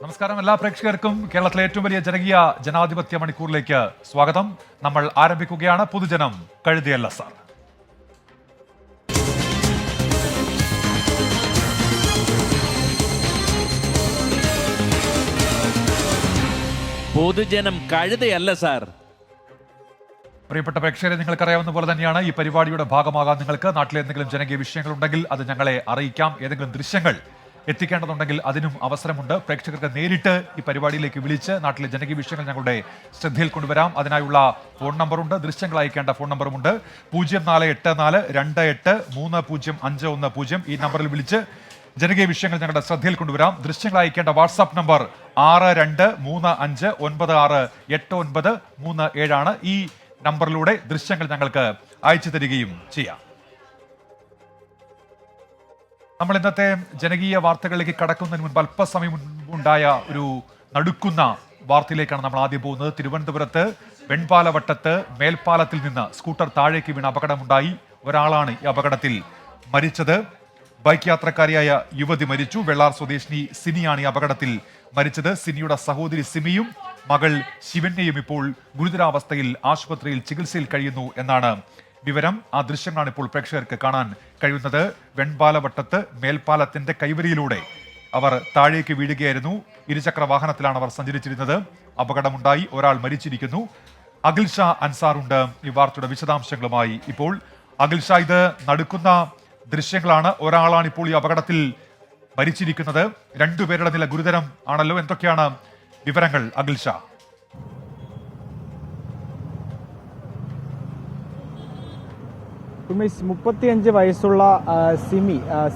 നമസ്കാരം. എല്ലാ പ്രേക്ഷകർക്കും കേരളത്തിലെ ഏറ്റവും വലിയ ജനകീയ ജനാധിപത്യ മണിക്കൂറിലേക്ക് സ്വാഗതം. നമ്മൾ ആരംഭിക്കുകയാണ്. പൊതുജനം കഴുതിയല്ല സാർ. പൊതുജനം കഴുതയല്ല സാർ. പ്രിയപ്പെട്ട പ്രേക്ഷകരെ, നിങ്ങൾക്കറിയാവുന്ന പോലെ തന്നെയാണ് ഈ പരിപാടിയുടെ ഭാഗമാകാൻ നിങ്ങൾക്ക് നാട്ടിലെ എന്തെങ്കിലും ജനകീയ വിഷയങ്ങളുണ്ടെങ്കിൽ അത് ഞങ്ങളെ അറിയിക്കാം. ഏതെങ്കിലും ദൃശ്യങ്ങൾ എത്തിക്കേണ്ടതുണ്ടെങ്കിൽ അതിനും അവസരമുണ്ട്. പ്രേക്ഷകർക്ക് നേരിട്ട് ഈ പരിപാടിയിലേക്ക് വിളിച്ച് നാട്ടിലെ ജനകീയ വിഷയങ്ങൾ ഞങ്ങളുടെ ശ്രദ്ധയിൽ കൊണ്ടുവരാം. അതിനായുള്ള ഫോൺ നമ്പറുണ്ട്, ദൃശ്യങ്ങൾ അയക്കേണ്ട ഫോൺ നമ്പറുമുണ്ട്. 0484-2830-510 ഈ നമ്പറിൽ വിളിച്ച് ജനകീയ വിഷയങ്ങൾ ഞങ്ങളുടെ ശ്രദ്ധയിൽ കൊണ്ടുവരാം. ദൃശ്യങ്ങൾ അയക്കേണ്ട വാട്സാപ്പ് നമ്പർ 6235958937 ഈ നമ്പറിലൂടെ ദൃശ്യങ്ങൾ ഞങ്ങൾക്ക് അയച്ചു തരികയും ചെയ്യാം. നമ്മൾ ഇന്നത്തെ ജനകീയ വാർത്തകളിലേക്ക് കടക്കുന്നതിന് മുൻപ് അല്പസമയം മുൻപുണ്ടായ ഒരു നടുക്കുന്ന വാർത്തയിലേക്കാണ് നമ്മൾ ആദ്യം പോകുന്നത്. തിരുവനന്തപുരത്ത് വെൺപാലവട്ടത്ത് മേൽപ്പാലത്തിൽ നിന്ന് സ്കൂട്ടർ താഴേക്ക് വീണ അപകടമുണ്ടായി. ഒരാളാണ് ഈ അപകടത്തിൽ മരിച്ചത്. ബൈക്ക് യാത്രക്കാരിയായ യുവതി മരിച്ചു. വെള്ളാർ സ്വദേശിനി സിനിയാണ് ഈ അപകടത്തിൽ മരിച്ചത്. സിനിയുടെ സഹോദരി സിമിയും മകൾ ശിവന്യയും ഇപ്പോൾ ഗുരുതരാവസ്ഥയിൽ ആശുപത്രിയിൽ ചികിത്സയിൽ കഴിയുന്നു എന്നാണ് വിവരം. ആ ദൃശ്യങ്ങളാണ് ഇപ്പോൾ പ്രേക്ഷകർക്ക് കാണാൻ കഴിയുന്നത്. വെൺപാലവട്ടത്ത് മേൽപ്പാലത്തിന്റെ കൈവരിയിലൂടെ അവർ താഴേക്ക് വീഴുകയായിരുന്നു. ഇരുചക്ര വാഹനത്തിലാണ് അവർ സഞ്ചരിച്ചിരുന്നത്. അപകടമുണ്ടായി, ഒരാൾ മരിച്ചിരിക്കുന്നു. അഖിൽ ഷാ അൻസാറുണ്ട് ഈ വാർത്തയുടെ വിശദാംശങ്ങളുമായി. ഇപ്പോൾ അഖിൽ ഷാ, ഇത് നടുക്കുന്ന ദൃശ്യങ്ങളാണ്. ഒരാളാണ് ഇപ്പോൾ ഈ അപകടത്തിൽ മരിച്ചിരിക്കുന്നത്. രണ്ടുപേരുടെ നില ഗുരുതരം ആണല്ലോ. എന്തൊക്കെയാണ് വിവരങ്ങൾ അഖിൽ ഷാ? ഉമേഷ്, 35 വയസ്സുള്ള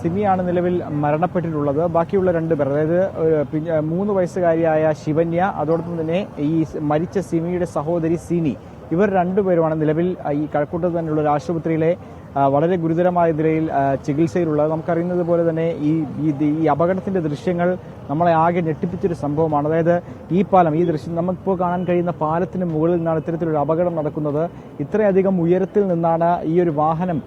സിമിയാണ് നിലവിൽ മരണപ്പെട്ടിട്ടുള്ളത്. ബാക്കിയുള്ള 2 പേർ, അതായത് 3 വയസ്സുകാരിയായ ശിവന്യ, അതോടൊപ്പം തന്നെ ഈ മരിച്ച സിമിയുടെ സഹോദരി സിനി, ഇവർ 2 പേരുമാണ് നിലവിൽ ഈ കഴക്കൂട്ടത്ത് തന്നെയുള്ള ഒരു ആശുപത്രിയിലെ വളരെ ഗുരുതരമായ നിലയിൽ ചികിത്സയിലുള്ളത്. നമുക്കറിയുന്നത് പോലെ തന്നെ ഈ അപകടത്തിന്റെ ദൃശ്യങ്ങൾ നമ്മളെ ആകെ ഞെട്ടിപ്പിച്ചൊരു സംഭവമാണ്. അതായത് ഈ പാലം, ഈ ദൃശ്യം നമുക്കിപ്പോൾ കാണാൻ കഴിയുന്ന പാലത്തിന് മുകളിൽ നിന്നാണ് ഇത്തരത്തിലൊരു അപകടം നടക്കുന്നത്. ഇത്രയധികം ഉയരത്തിൽ നിന്നാണ് ഈ ഒരു വാഹനം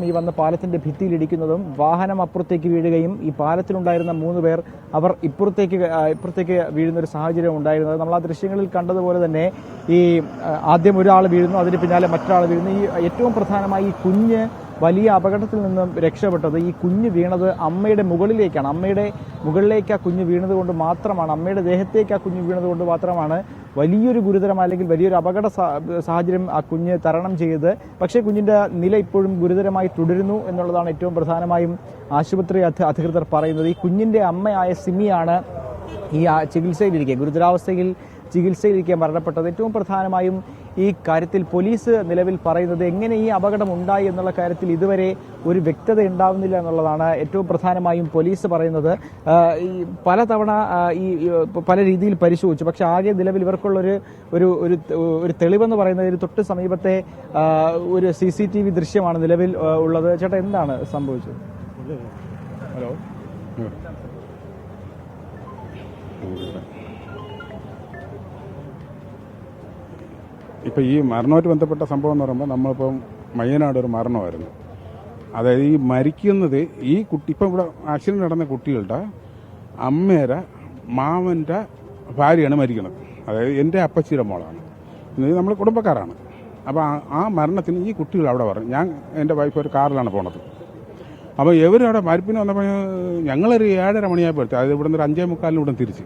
ഈ വന്ന പാലത്തിന്റെ ഭിത്തിയിൽ ഇടിക്കുന്നതും വാഹനം അപ്പുറത്തേക്ക് വീഴുകയും ഈ പാലത്തിലുണ്ടായിരുന്ന 3 പേർ അവർ ഇപ്പുറത്തേക്ക് വീഴുന്ന ഒരു സാഹചര്യം ഉണ്ടായിരുന്നത്. നമ്മൾ ആ ദൃശ്യങ്ങളിൽ കണ്ടതുപോലെ തന്നെ ഈ ആദ്യം ഒരാൾ വീഴുന്നു, അതിന് പിന്നാലെ മറ്റൊരാൾ വീഴുന്നു. ഈ ഏറ്റവും പ്രധാനമായി ഈ കുഞ്ഞ് വലിയ അപകടത്തിൽ നിന്നും രക്ഷപ്പെട്ടത്, ഈ കുഞ്ഞ് വീണത് അമ്മയുടെ മുകളിലേക്കാണ്. അമ്മയുടെ മുകളിലേക്ക് ആ കുഞ്ഞ് വീണത് കൊണ്ട് മാത്രമാണ്, അമ്മയുടെ ദേഹത്തേക്ക് ആ കുഞ്ഞ് വീണത് കൊണ്ട് മാത്രമാണ് വലിയൊരു ഗുരുതരം അല്ലെങ്കിൽ വലിയൊരു അപകട സാഹചര്യം ആ കുഞ്ഞ് തരണം ചെയ്തത്. പക്ഷേ കുഞ്ഞിന്റെ നില ഇപ്പോഴും ഗുരുതരമായി തുടരുന്നു എന്നുള്ളതാണ് ഏറ്റവും പ്രധാനമായും ആശുപത്രി അധികൃതർ പറയുന്നത്. ഈ കുഞ്ഞിന്റെ അമ്മയായ സിമിയാണ് ഈ ഗുരുതരാവസ്ഥയിൽ ചികിത്സയിലിരിക്കെ മരണപ്പെട്ടത്. ഏറ്റവും പ്രധാനമായും ഈ കാര്യത്തിൽ പോലീസ് നിലവിൽ പറയുന്നത്, എങ്ങനെ ഈ അപകടം ഉണ്ടായി എന്നുള്ള കാര്യത്തിൽ ഇതുവരെ ഒരു വ്യക്തത ഉണ്ടാവുന്നില്ല എന്നുള്ളതാണ് ഏറ്റവും പ്രധാനമായും പോലീസ് പറയുന്നത്. ഈ പലതവണ പല രീതിയിൽ പരിശോധിച്ചു, പക്ഷെ ആകെ നിലവിൽ ഇവർക്കുള്ള ഒരു തെളിവെന്ന് പറയുന്നത് ഒരു തൊട്ട് സമീപത്തെ ഒരു CCTV ദൃശ്യമാണ് നിലവിൽ ഉള്ളത്. ചേട്ടാ, എന്താണ് സംഭവിച്ചത്? ഹലോ. ഇപ്പം ഈ മരണവുമായിട്ട് ബന്ധപ്പെട്ട സംഭവം എന്ന് പറയുമ്പോൾ നമ്മളിപ്പം മയ്യനാട് ഒരു മരണമായിരുന്നു. അതായത് ഈ മരിക്കുന്നത് ഈ കുട്ടി, ഇപ്പം ഇവിടെ ആക്സിഡൻറ്റ് നടന്ന കുട്ടികളുടെ അമ്മേരെ മാമൻ്റെ ഭാര്യയാണ് മരിക്കുന്നത്. അതായത് എൻ്റെ അപ്പച്ചിയുടെ മോളാണ്. നമ്മൾ കുടുംബക്കാരാണ്. അപ്പോൾ ആ മരണത്തിന് ഈ കുട്ടികൾ അവിടെ പറഞ്ഞു. ഞാൻ എൻ്റെ വൈഫ് ഒരു കാറിലാണ് പോണത്. അപ്പോൾ ഇവരവിടെ മരിപ്പിന് വന്നപ്പോൾ ഞങ്ങളൊരു 7:30 മണിയായപ്പോഴത്തെ, അതായത് ഇവിടെ നിന്ന് ഒരു 5:45 ഇവിടെ തിരിച്ച്.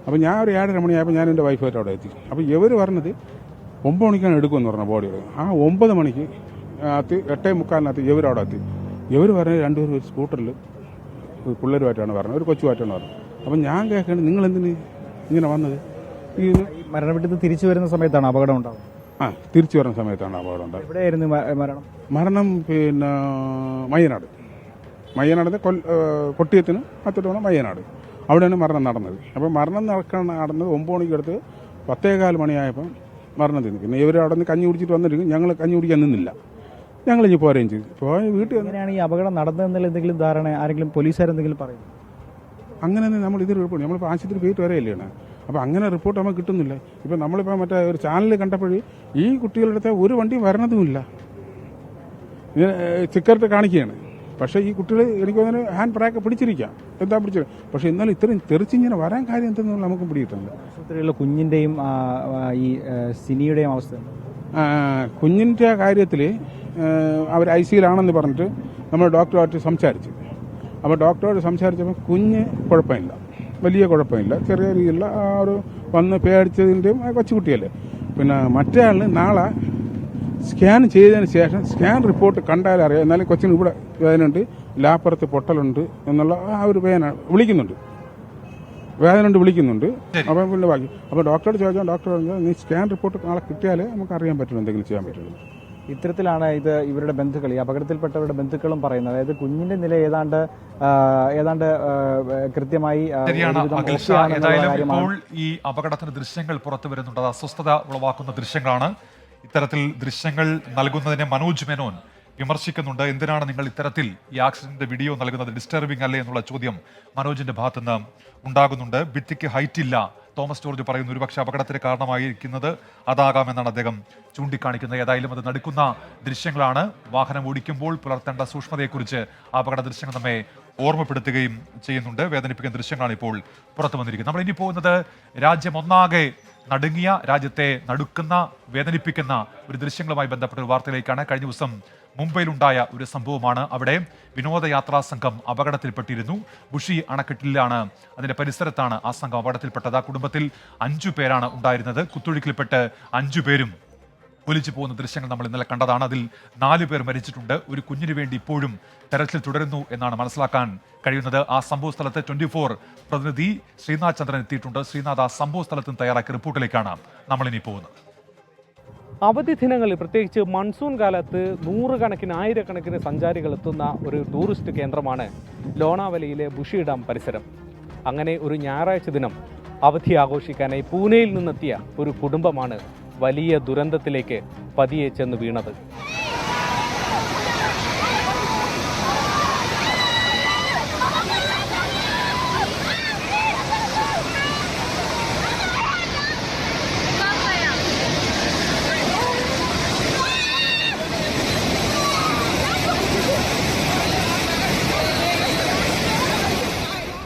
അപ്പോൾ ഞാൻ ഒരു 7:30 മണിയായപ്പോൾ ഞാൻ എൻ്റെ വൈഫായിട്ട് അവിടെ എത്തി. അപ്പോൾ ഇവർ പറഞ്ഞത് 9 മണിക്കാണ് എടുക്കുമെന്ന് പറഞ്ഞ ബോഡികൾ. ആ 9 മണിക്ക് 8:45 ഇവരവിടെ എത്തി. ഇവർ പറഞ്ഞത് 2 പേരും ഒരു സ്കൂട്ടറിൽ പിള്ളേരുമായിട്ടാണ് പറഞ്ഞത്, ഒരു കൊച്ചുമായിട്ടാണ് പറഞ്ഞത്. അപ്പം ഞാൻ കേൾക്കേണ്ടത്, നിങ്ങൾ എന്തിന് ഇങ്ങനെ വന്നത്? ഈ മരണപ്പെട്ട് തിരിച്ചു വരുന്ന സമയത്താണ് അപകടം ഉണ്ടാവുന്നത്. തിരിച്ചു വരുന്ന സമയത്താണ് അപകടം ഉണ്ടായത്. എവിടെയായിരുന്നു മരണം? പിന്നെ മയ്യനാട് കൊട്ടിയത്തിന് അത്തോട്ട് മയ്യനാട്, അവിടെയാണ് മരണം നടന്നത്. അപ്പോൾ മരണം നടന്നത് 9 മണിക്ക് അടുത്ത് 10:15 മണിയായപ്പം മരണം തിന്നു. പിന്നെ ഇവർ അവിടെ നിന്ന് കഞ്ഞി കുടിച്ചിട്ട് വന്നിരിക്കും. ഞങ്ങൾ കഞ്ഞി കുടിക്കാൻ നിന്നില്ല, ഞങ്ങൾ ഇനി പോരുകയും ചെയ്തു. പോയ വീട്ടിൽ എങ്ങനെയാണ് ഈ അപകടം നടന്നതെന്നുള്ള എന്തെങ്കിലും ധാരണ, ആരെങ്കിലും പോലീസുകാരെന്തെങ്കിലും പറയും? അങ്ങനെ നമ്മൾ ഇത് റിപ്പോർട്ട്, നമ്മളിപ്പോൾ ആശുപത്രി പോയിട്ട് വരെയല്ലാണ്. അപ്പോൾ അങ്ങനെ റിപ്പോർട്ട് നമുക്ക് കിട്ടുന്നില്ല. ഇപ്പം നമ്മളിപ്പോൾ മറ്റേ ഒരു ചാനലിൽ കണ്ടപ്പോൾ ഈ കുട്ടികളുടെ അടുത്ത് ഒരു വണ്ടിയും വരണതുമില്ല. സിഗരറ്റ് കാണിക്കുകയാണ്. പക്ഷേ ഈ കുട്ടികൾ എനിക്ക് തോന്നുന്നു ഹാൻഡ് ബ്രേക്ക് പിടിച്ചിരിക്കാം, എന്താ പിടിച്ചത്, പക്ഷേ എന്നാലും ഇത്രയും തെറിച്ചിങ്ങനെ വരാൻ കാര്യം എന്തെന്നുള്ള നമുക്ക് പിടിയിട്ടുണ്ട്. ആശുപത്രിയിലുള്ള കുഞ്ഞിൻ്റെയും ഈ സിനിയുടെയും അവസ്ഥ കുഞ്ഞിൻ്റെ കാര്യത്തിൽ അവർ ICUലാണെന്ന് പറഞ്ഞിട്ട് നമ്മൾ ഡോക്ടറുമായിട്ട് സംസാരിച്ചു. അപ്പോൾ ഡോക്ടറോട് സംസാരിച്ചപ്പോൾ കുഞ്ഞ് കുഴപ്പമില്ല, വലിയ കുഴപ്പമില്ല, ചെറിയ രീതിയിലുള്ള ആ ഒരു വന്ന് പേടിച്ചതിൻ്റെയും കൊച്ചുകുട്ടിയല്ലേ. പിന്നെ മറ്റേ ആളിന് നാളെ സ്കാൻ ചെയ്തതിന് ശേഷം സ്കാൻ റിപ്പോർട്ട് കണ്ടാലേ അറിയാം, എന്നാലും കൊച്ചിന് ഇവിടെ വേദനയുണ്ട്, ലാപ്പുറത്ത് പൊട്ടലുണ്ട് എന്നുള്ള ആ ഒരു വേദന വിളിക്കുന്നുണ്ട്. അപ്പം പിന്നെ ബാക്കി അപ്പോൾ ഡോക്ടറോട് ചോദിച്ചാൽ ഡോക്ടർ പറഞ്ഞാൽ നീ സ്കാൻ റിപ്പോർട്ട് നാളെ കിട്ടിയാലേ നമുക്ക് അറിയാൻ പറ്റുള്ളൂ, എന്തെങ്കിലും ചെയ്യാൻ പറ്റുള്ളൂ. ഇത്തരത്തിലാണ് ഇത് ഇവരുടെ ബന്ധുക്കൾ, ഈ അപകടത്തിൽപ്പെട്ടവരുടെ ബന്ധുക്കളും പറയുന്നത്. അതായത് കുഞ്ഞിന്റെ നില ഏതാണ്ട് കൃത്യമായി ശരിയാണ് അഖിൽഷ. ഏതായാലും ഇപ്പോൾ ഈ അപകടത്തിന്റെ ദൃശ്യങ്ങൾ പുറത്തു വരുന്നുണ്ട്. അത് അസ്വസ്ഥത ഉളവാക്കുന്ന ദൃശ്യങ്ങളാണ്. ഇത്തരത്തിൽ ദൃശ്യങ്ങൾ നൽകുന്നതിനെ മനോജ് മേനോൻ വിമർശിക്കുന്നുണ്ട്. എന്തിനാണ് നിങ്ങൾ ഇത്തരത്തിൽ ഈ ആക്സിഡന്റ് വീഡിയോ നൽകുന്നത്, ഡിസ്റ്റർബിംഗ് അല്ലേ എന്നുള്ള ചോദ്യം മനോജിന്റെ ഭാഗത്തുനിന്ന് ഉണ്ടാകുന്നുണ്ട്. ഭിത്തിക്ക് ഹൈറ്റ് ഇല്ല, തോമസ് ജോർജ് പറയുന്നു. ഒരുപക്ഷെ അപകടത്തിന് കാരണമായിരിക്കുന്നത് അതാകാമെന്നാണ് അദ്ദേഹം ചൂണ്ടിക്കാണിക്കുന്നത്. ഏതായാലും അത് നടുക്കുന്ന ദൃശ്യങ്ങളാണ്. വാഹനം ഓടിക്കുമ്പോൾ പുലർത്തേണ്ട സൂക്ഷ്മതയെക്കുറിച്ച് അപകട ദൃശ്യങ്ങൾ നമ്മെ ഓർമ്മപ്പെടുത്തുകയും ചെയ്യുന്നുണ്ട്. വേദനിപ്പിക്കുന്ന ദൃശ്യങ്ങളാണ് ഇപ്പോൾ പുറത്തു വന്നിരിക്കുന്നത്. നമ്മൾ ഇനി പോകുന്നത് രാജ്യം ഒന്നാകെ നടുങ്ങിയ, രാജ്യത്തെ നടുക്കുന്ന, വേദനിപ്പിക്കുന്ന ഒരു ദൃശ്യങ്ങളുമായി ബന്ധപ്പെട്ട ഒരു വാർത്തയിലേക്കാണ്. കഴിഞ്ഞ ദിവസം മുംബൈയിലുണ്ടായ ഒരു സംഭവമാണ്. അവിടെ വിനോദയാത്രാ സംഘം അപകടത്തിൽപ്പെട്ടിരുന്നു. ബുഷി അണക്കെട്ടിലാണ്, അതിന്റെ പരിസരത്താണ് ആ സംഘം അപകടത്തിൽപ്പെട്ടത്. ആ കുടുംബത്തിൽ 5 പേരാണ് ഉണ്ടായിരുന്നത്. കുത്തൊഴുക്കിൽപ്പെട്ട് 5 പേരും ഒലിച്ചു പോകുന്ന ദൃശ്യങ്ങൾ നമ്മൾ ഇന്നലെ കണ്ടതാണ്. അതിൽ 4 പേർ മരിച്ചിട്ടുണ്ട്. ഒരു കുഞ്ഞിന് വേണ്ടി ഇപ്പോഴും തെരച്ചിൽ തുടരുന്നു എന്നാണ് മനസ്സിലാക്കാൻ കഴിയുന്നത്. ആ സംഭവ സ്ഥലത്ത് 24 പ്രതിനിധി ശ്രീനാഥ് ചന്ദ്രൻ എത്തിയിട്ടുണ്ട്. ശ്രീനാഥ്, ആ സംഭവ സ്ഥലത്ത് നിന്ന് തയ്യാറാക്കിയ റിപ്പോർട്ടിലേക്കാണ് നമ്മളിനി പോകുന്നത്. അവധി ദിനങ്ങളിൽ പ്രത്യേകിച്ച് മൺസൂൺ കാലത്ത് നൂറുകണക്കിന് ആയിരക്കണക്കിന് സഞ്ചാരികൾ എത്തുന്ന ഒരു ടൂറിസ്റ്റ് കേന്ദ്രമാണ് ലോണാവലിയിലെ ബുഷി ഡാം പരിസരം. അങ്ങനെ ഒരു ഞായറാഴ്ച ദിനം അവധി ആഘോഷിക്കാനായി പൂനെയിൽ നിന്നെത്തിയ ഒരു കുടുംബമാണ് വലിയ ദുരന്തത്തിലേക്ക് പതിയെ ചെന്ന് വീണത്.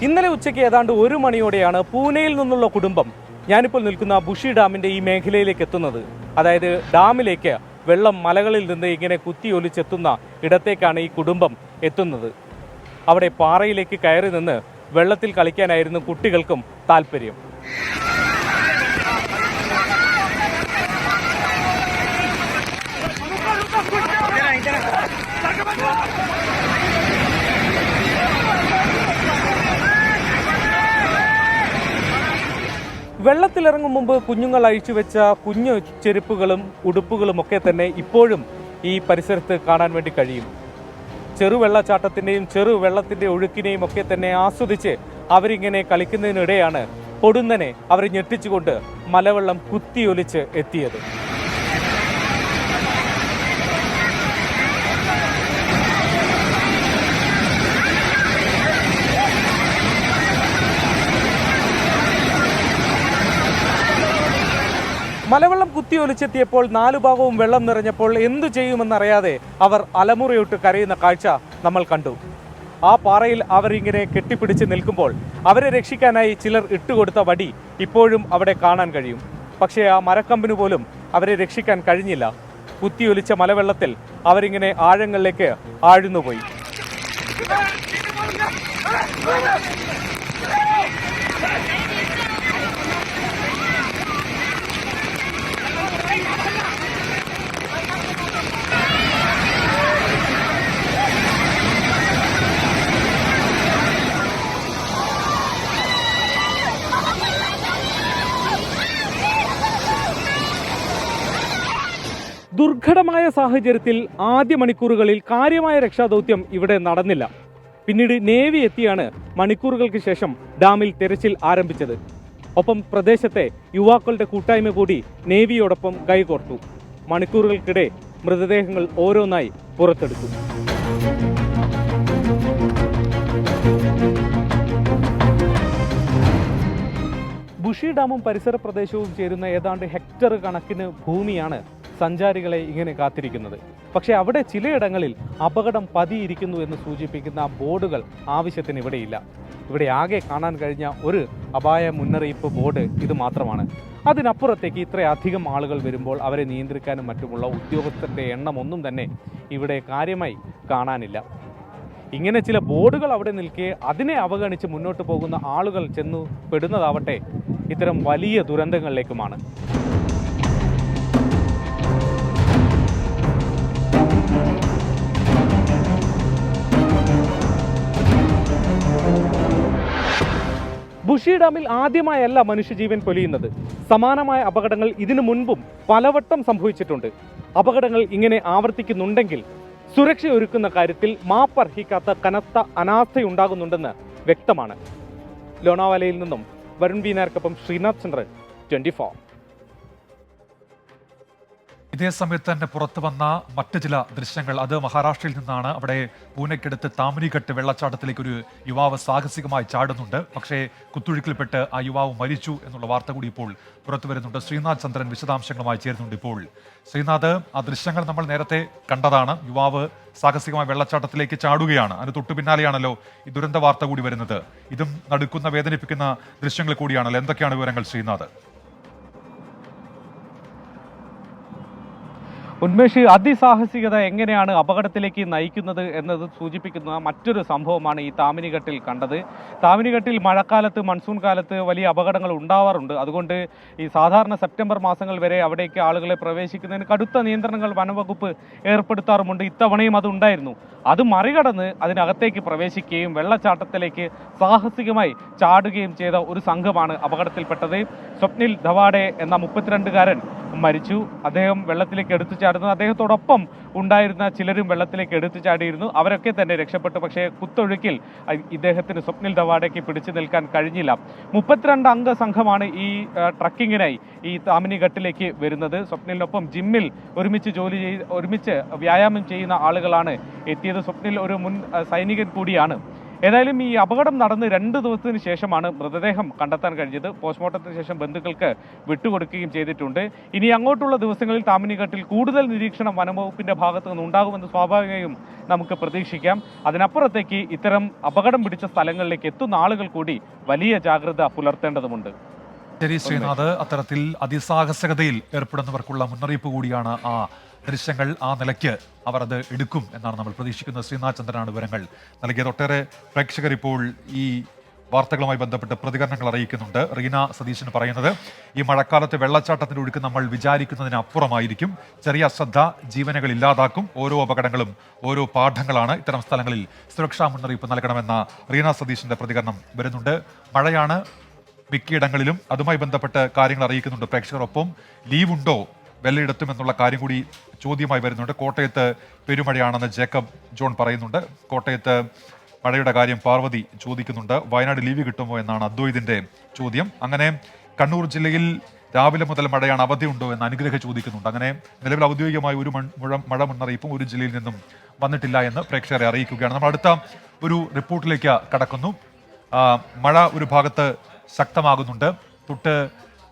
ഇന്നലെ ഉച്ചയ്ക്ക് ഏതാണ്ട് 1 മണിയോടെയാണ് പൂനെയിൽ നിന്നുള്ള കുടുംബം ഞാനിപ്പോൾ നിൽക്കുന്ന ബുഷി ഡാമിൻ്റെ ഈ മേഖലയിലേക്ക് എത്തുന്നത്. അതായത് ഡാമിലേക്ക് വെള്ളം മലകളിൽ നിന്ന് ഇങ്ങനെ കുത്തിയൊലിച്ചെത്തുന്ന ഇടത്തേക്കാണ് ഈ കുടുംബം എത്തുന്നത്. അവിടെ പാറയിലേക്ക് കയറി നിന്ന് വെള്ളത്തിൽ കളിക്കാനായിരുന്നു കുട്ടികൾക്കും താല്പര്യം. വെള്ളത്തിലിറങ്ങും മുമ്പ് കുഞ്ഞുങ്ങൾ അഴിച്ചുവെച്ച കുഞ്ഞു ചെരുപ്പുകളും ഉടുപ്പുകളും ഒക്കെ തന്നെ ഇപ്പോഴും ഈ പരിസരത്ത് കാണാൻ വേണ്ടി കഴിയും. ചെറുവെള്ളച്ചാട്ടത്തിൻ്റെയും ചെറുവെള്ളത്തിൻ്റെ ഒഴുക്കിനെയും ഒക്കെ തന്നെ ആസ്വദിച്ച് അവരിങ്ങനെ കളിക്കുന്നതിനിടെയാണ് പൊടുന്നനെ അവരെ ഞെട്ടിച്ചുകൊണ്ട് മലവെള്ളം കുത്തിയൊലിച്ച് എത്തിയത്. മലവെള്ളം കുത്തിയൊലിച്ചെത്തിയപ്പോൾ 4 ഭാഗവും വെള്ളം നിറഞ്ഞപ്പോൾ എന്തു ചെയ്യുമെന്നറിയാതെ അവർ അലമുറയിട്ട് കരയുന്ന കാഴ്ച നമ്മൾ കണ്ടു. ആ പാറയിൽ അവരിങ്ങനെ കെട്ടിപ്പിടിച്ച് നിൽക്കുമ്പോൾ അവരെ രക്ഷിക്കാനായി ചിലർ ഇട്ടുകൊടുത്ത വടി ഇപ്പോഴും അവിടെ കാണാൻ കഴിയും. പക്ഷേ ആ മരക്കമ്പിന് പോലും അവരെ രക്ഷിക്കാൻ കഴിഞ്ഞില്ല. കുത്തിയൊലിച്ച മലവെള്ളത്തിൽ അവരിങ്ങനെ ആഴങ്ങളിലേക്ക് ആഴ്ന്നുപോയി. ദുർഘടമായ സാഹചര്യത്തിൽ ആദ്യ മണിക്കൂറുകളിൽ കാര്യമായ രക്ഷാദൗത്യം ഇവിടെ നടന്നില്ല. പിന്നീട് നേവി എത്തിയാണ് മണിക്കൂറുകൾക്ക് ശേഷം ഡാമിൽ തെരച്ചിൽ ആരംഭിച്ചത്. ഒപ്പം പ്രദേശത്തെ യുവാക്കളുടെ കൂട്ടായ്മ കൂടി നേവിയോടൊപ്പം കൈകോർത്തു. മണിക്കൂറുകൾക്കിടെ മൃതദേഹങ്ങൾ ഓരോന്നായി പുറത്തെടുത്തു. ബുഷി ഡാമും പരിസര പ്രദേശവും ചേരുന്ന ഏതാണ്ട് ഹെക്ടർ കണക്കിന് ഭൂമിയാണ് സഞ്ചാരികളെ ഇങ്ങനെ കാത്തിരിക്കുന്നത്. പക്ഷേ അവിടെ ചിലയിടങ്ങളിൽ അപകടം പതിയിരിക്കുന്നു എന്ന് സൂചിപ്പിക്കുന്ന ബോർഡുകൾ ആവശ്യത്തിന് ഇവിടെയില്ല. ഇവിടെ ആകെ കാണാൻ കഴിഞ്ഞ ഒരു അപായ മുന്നറിയിപ്പ് ബോർഡ് ഇത് മാത്രമാണ്. അതിനപ്പുറത്തേക്ക് ഇത്രയധികം ആളുകൾ വരുമ്പോൾ അവരെ നിയന്ത്രിക്കാനും മറ്റുമുള്ള ഉദ്യോഗസ്ഥരുടെ എണ്ണം ഒന്നും തന്നെ ഇവിടെ കാര്യമായി കാണാനില്ല. ഇങ്ങനെ ചില ബോർഡുകൾ അവിടെ നിൽക്കെ അതിനെ അവഗണിച്ച് മുന്നോട്ട് പോകുന്ന ആളുകൾ ചെന്നു പെടുന്നതാവട്ടെ ഇത്തരം വലിയ ദുരന്തങ്ങളിലേക്കുമാണ്. ബുഷി ഡാമിൽ ആദ്യമായല്ല മനുഷ്യജീവൻ പൊലിയുന്നത്. സമാനമായ അപകടങ്ങൾ ഇതിനു മുൻപും പലവട്ടം സംഭവിച്ചിട്ടുണ്ട്. അപകടങ്ങൾ ഇങ്ങനെ ആവർത്തിക്കുന്നുണ്ടെങ്കിൽ സുരക്ഷയൊരുക്കുന്ന കാര്യത്തിൽ മാപ്പർഹിക്കാത്ത കനത്ത അനാസ്ഥയുണ്ടാകുന്നുണ്ടെന്ന് വ്യക്തമാണ്. ലോണാവാലയിൽ നിന്നും വരുൺ വി നായർക്കൊപ്പം ശ്രീനാഥ് ചന്ദ്രൻ, 24. ഇതേ സമയത്ത് തന്നെ പുറത്തു വന്ന മറ്റ് ചില ദൃശ്യങ്ങൾ, അത് മഹാരാഷ്ട്രയിൽ നിന്നാണ്. അവിടെ പൂനെക്കടുത്ത് താമനിഘട്ട് വെള്ളച്ചാട്ടത്തിലേക്ക് ഒരു യുവാവ് സാഹസികമായി ചാടുന്നുണ്ട്. പക്ഷേ കുത്തൊഴുക്കിൽപ്പെട്ട് ആ യുവാവ് മരിച്ചു എന്നുള്ള വാർത്ത കൂടി ഇപ്പോൾ പുറത്തു വരുന്നുണ്ട്. ശ്രീനാഥ് ചന്ദ്രൻ വിശദാംശങ്ങളുമായി ചേരുന്നുണ്ട് ഇപ്പോൾ. ശ്രീനാഥ്, ആ ദൃശ്യങ്ങൾ നമ്മൾ നേരത്തെ കണ്ടതാണ്. യുവാവ് സാഹസികമായി വെള്ളച്ചാട്ടത്തിലേക്ക് ചാടുകയാണ്. അതിന് തൊട്ടു പിന്നാലെയാണല്ലോ ഈ ദുരന്ത വാർത്ത കൂടി വരുന്നത്. ഇതും നടുക്കുന്ന, വേദനിപ്പിക്കുന്ന ദൃശ്യങ്ങൾ കൂടിയാണല്ലോ. എന്തൊക്കെയാണ് വിവരങ്ങൾ ശ്രീനാഥ്? ഉന്മേഷ്, അതിസാഹസികത എങ്ങനെയാണ് അപകടത്തിലേക്ക് നയിക്കുന്നത് എന്നത് സൂചിപ്പിക്കുന്ന മറ്റൊരു സംഭവമാണ് ഈ താമിനിഘട്ടിൽ കണ്ടത്. താമിനിഘട്ടിൽ മഴക്കാലത്ത്, മൺസൂൺ കാലത്ത് വലിയ അപകടങ്ങൾ ഉണ്ടാവാറുണ്ട്. അതുകൊണ്ട് ഈ സാധാരണ സെപ്റ്റംബർ മാസങ്ങൾ വരെ അവിടേക്ക് ആളുകളെ പ്രവേശിക്കുന്നതിന് കടുത്ത നിയന്ത്രണങ്ങൾ വനംവകുപ്പ് ഏർപ്പെടുത്താറുമുണ്ട്. ഇത്തവണയും അത് ഉണ്ടായിരുന്നു. അത് മറികടന്ന് അതിനകത്തേക്ക് പ്രവേശിക്കുകയും വെള്ളച്ചാട്ടത്തിലേക്ക് സാഹസികമായി ചാടുകയും ചെയ്ത ഒരു സംഘമാണ് അപകടത്തിൽപ്പെട്ടത്. സ്വപ്നിൽ ധവാഡെ എന്ന 32-കാരൻ മരിച്ചു. അദ്ദേഹം വെള്ളത്തിലേക്ക് എടുത്തു ചാടുന്നു. അദ്ദേഹത്തോടൊപ്പം ഉണ്ടായിരുന്ന ചിലരും വെള്ളത്തിലേക്ക് എടുത്തു ചാടിയിരുന്നു. അവരൊക്കെ തന്നെ രക്ഷപ്പെട്ടു. പക്ഷേ കുത്തൊഴുക്കിൽ ഇദ്ദേഹത്തിന്, സ്വപ്നിൽ ധവാഡയ്ക്ക് പിടിച്ചു നിൽക്കാൻ കഴിഞ്ഞില്ല. 32 അംഗ സംഘമാണ് ഈ ട്രക്കിങ്ങിനായി ഈ താമിനിഘട്ടിലേക്ക് വരുന്നത്. സ്വപ്നിലിനൊപ്പം ജിമ്മിൽ ഒരുമിച്ച് വ്യായാമം ചെയ്യുന്ന ആളുകളാണ് എത്തിയത്. സ്വപ്നിൽ ഒരു മുൻ സൈനികൻ കൂടിയാണ്. ഏതായാലും ഈ അപകടം നടന്ന് 2 ദിവസത്തിന് ശേഷമാണ് മൃതദേഹം കണ്ടെത്താൻ കഴിഞ്ഞത്. പോസ്റ്റ്മോർട്ടത്തിന് ശേഷം ബന്ധുക്കൾക്ക് വിട്ടുകൊടുക്കുകയും ചെയ്തിട്ടുണ്ട്. ഇനി അങ്ങോട്ടുള്ള ദിവസങ്ങളിൽ താമിനിഘട്ടിൽ കൂടുതൽ നിരീക്ഷണം വനംവകുപ്പിന്റെ ഭാഗത്തു നിന്ന് ഉണ്ടാകുമെന്ന് സ്വാഭാവികമായും നമുക്ക് പ്രതീക്ഷിക്കാം. അതിനപ്പുറത്തേക്ക് ഇത്തരം അപകടം പിടിച്ച സ്ഥലങ്ങളിലേക്ക് എത്തുന്ന ആളുകൾ കൂടി വലിയ ജാഗ്രത പുലർത്തേണ്ടതുണ്ട്. ശരി ശ്രീനാഥ്, അത്തരത്തിൽ അതിസാഹസികതയിൽ ഏർപ്പെടുന്നവർക്കുള്ള മുന്നറിയിപ്പ് കൂടിയാണ് ആ ദൃശ്യങ്ങൾ. ആ നിലയ്ക്ക് അവർ അത് എടുക്കും എന്നാണ് നമ്മൾ പ്രതീക്ഷിക്കുന്നത്. ശ്രീനാഥ് ചന്ദ്രനാണ് വിവരങ്ങൾ നൽകിയത്. ഒട്ടേറെ പ്രേക്ഷകർ ഇപ്പോൾ ഈ വാർത്തകളുമായി ബന്ധപ്പെട്ട് പ്രതികരണങ്ങൾ അറിയിക്കുന്നുണ്ട്. റീന സതീശൻ പറയുന്നത്, ഈ മഴക്കാലത്തെ വെള്ളച്ചാട്ടത്തിന്റെ ഒഴുക്ക് നമ്മൾ വിചാരിക്കുന്നതിനപ്പുറമായിരിക്കും. ചെറിയ അശ്രദ്ധ ജീവനുകൾ ഇല്ലാതാക്കും. ഓരോ അപകടങ്ങളും ഓരോ പാഠങ്ങളാണ്. ഇത്തരം സ്ഥലങ്ങളിൽ സുരക്ഷാ മുന്നറിയിപ്പ് നൽകണമെന്ന റീന സതീശന്റെ പ്രതികരണം വരുന്നുണ്ട്. മഴയാണ് മിക്കയിടങ്ങളിലും. അതുമായി ബന്ധപ്പെട്ട് കാര്യങ്ങൾ അറിയിക്കുന്നുണ്ട് പ്രേക്ഷകരൊപ്പം. ലീവുണ്ടോ വെല്ലയിടത്തും എന്നുള്ള കാര്യം കൂടി ചോദ്യമായി വരുന്നുണ്ട്. കോട്ടയത്ത് പെരുമഴയാണെന്ന് ജേക്കബ് ജോൺ പറയുന്നുണ്ട്. കോട്ടയത്ത് മഴയുടെ കാര്യം പാർവതി ചോദിക്കുന്നുണ്ട്. വയനാട് ലീവ് കിട്ടുമോ എന്നാണ് അദ്വൈതിന്റെ ചോദ്യം. അങ്ങനെ കണ്ണൂർ ജില്ലയിൽ രാവിലെ മുതൽ മഴയാണ്, അവധിയുണ്ടോ എന്ന് അനുഗ്രഹ ചോദിക്കുന്നുണ്ട്. അങ്ങനെ നിലവിൽ ഔദ്യോഗികമായ ഒരു മഴ മുന്നറിയിപ്പും ഒരു ജില്ലയിൽ നിന്നും വന്നിട്ടില്ല എന്ന് പ്രേക്ഷകരെ അറിയിക്കുകയാണ്. നമ്മൾ അടുത്ത ഒരു റിപ്പോർട്ടിലേക്ക് കടക്കുന്നു. മഴ ഒരു ഭാഗത്ത് ശക്തമാകുന്നുണ്ട്. തൊട്ട്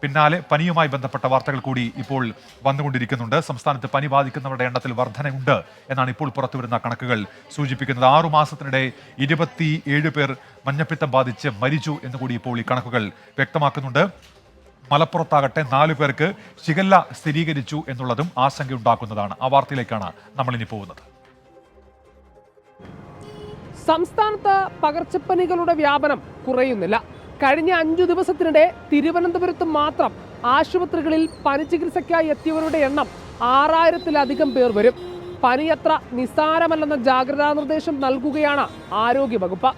പിന്നാലെ പനിയുമായി ബന്ധപ്പെട്ട വാർത്തകൾ കൂടി ഇപ്പോൾ വന്നുകൊണ്ടിരിക്കുന്നുണ്ട്. സംസ്ഥാനത്ത് പനി ബാധിക്കുന്നവരുടെ എണ്ണത്തിൽ വർധനയുണ്ട് എന്നാണ് ഇപ്പോൾ പുറത്തുവരുന്ന കണക്കുകൾ സൂചിപ്പിക്കുന്നത്. 6 മാസത്തിനിടെ 27 പേർ മഞ്ഞപ്പിത്തം ബാധിച്ച് മരിച്ചു എന്നുകൂടി ഇപ്പോൾ ഈ കണക്കുകൾ വ്യക്തമാക്കുന്നുണ്ട്. മലപ്പുറത്താകട്ടെ 4 പേർക്ക് ഷിഗല്ല സ്ഥിരീകരിച്ചു എന്നുള്ളതും ആശങ്കയുണ്ടാക്കുന്നതാണ്. ആ വാർത്തയിലേക്കാണ് നമ്മളിനി പോകുന്നത്. സംസ്ഥാനത്ത് പകർച്ചപ്പനികളുടെ വ്യാപനം കുറയുന്നില്ല. കഴിഞ്ഞ 5 ദിവസത്തിനിടെ തിരുവനന്തപുരത്ത് മാത്രം ആശുപത്രികളിൽ പനി ചികിത്സയ്ക്കായി എത്തിയവരുടെ എണ്ണം 6000-ലധികം പേർ വരും. പനിയത്ര നിസ്സാരമല്ലെന്ന ജാഗ്രതാ നിർദ്ദേശം നൽകുകയാണ് ആരോഗ്യവകുപ്പ്.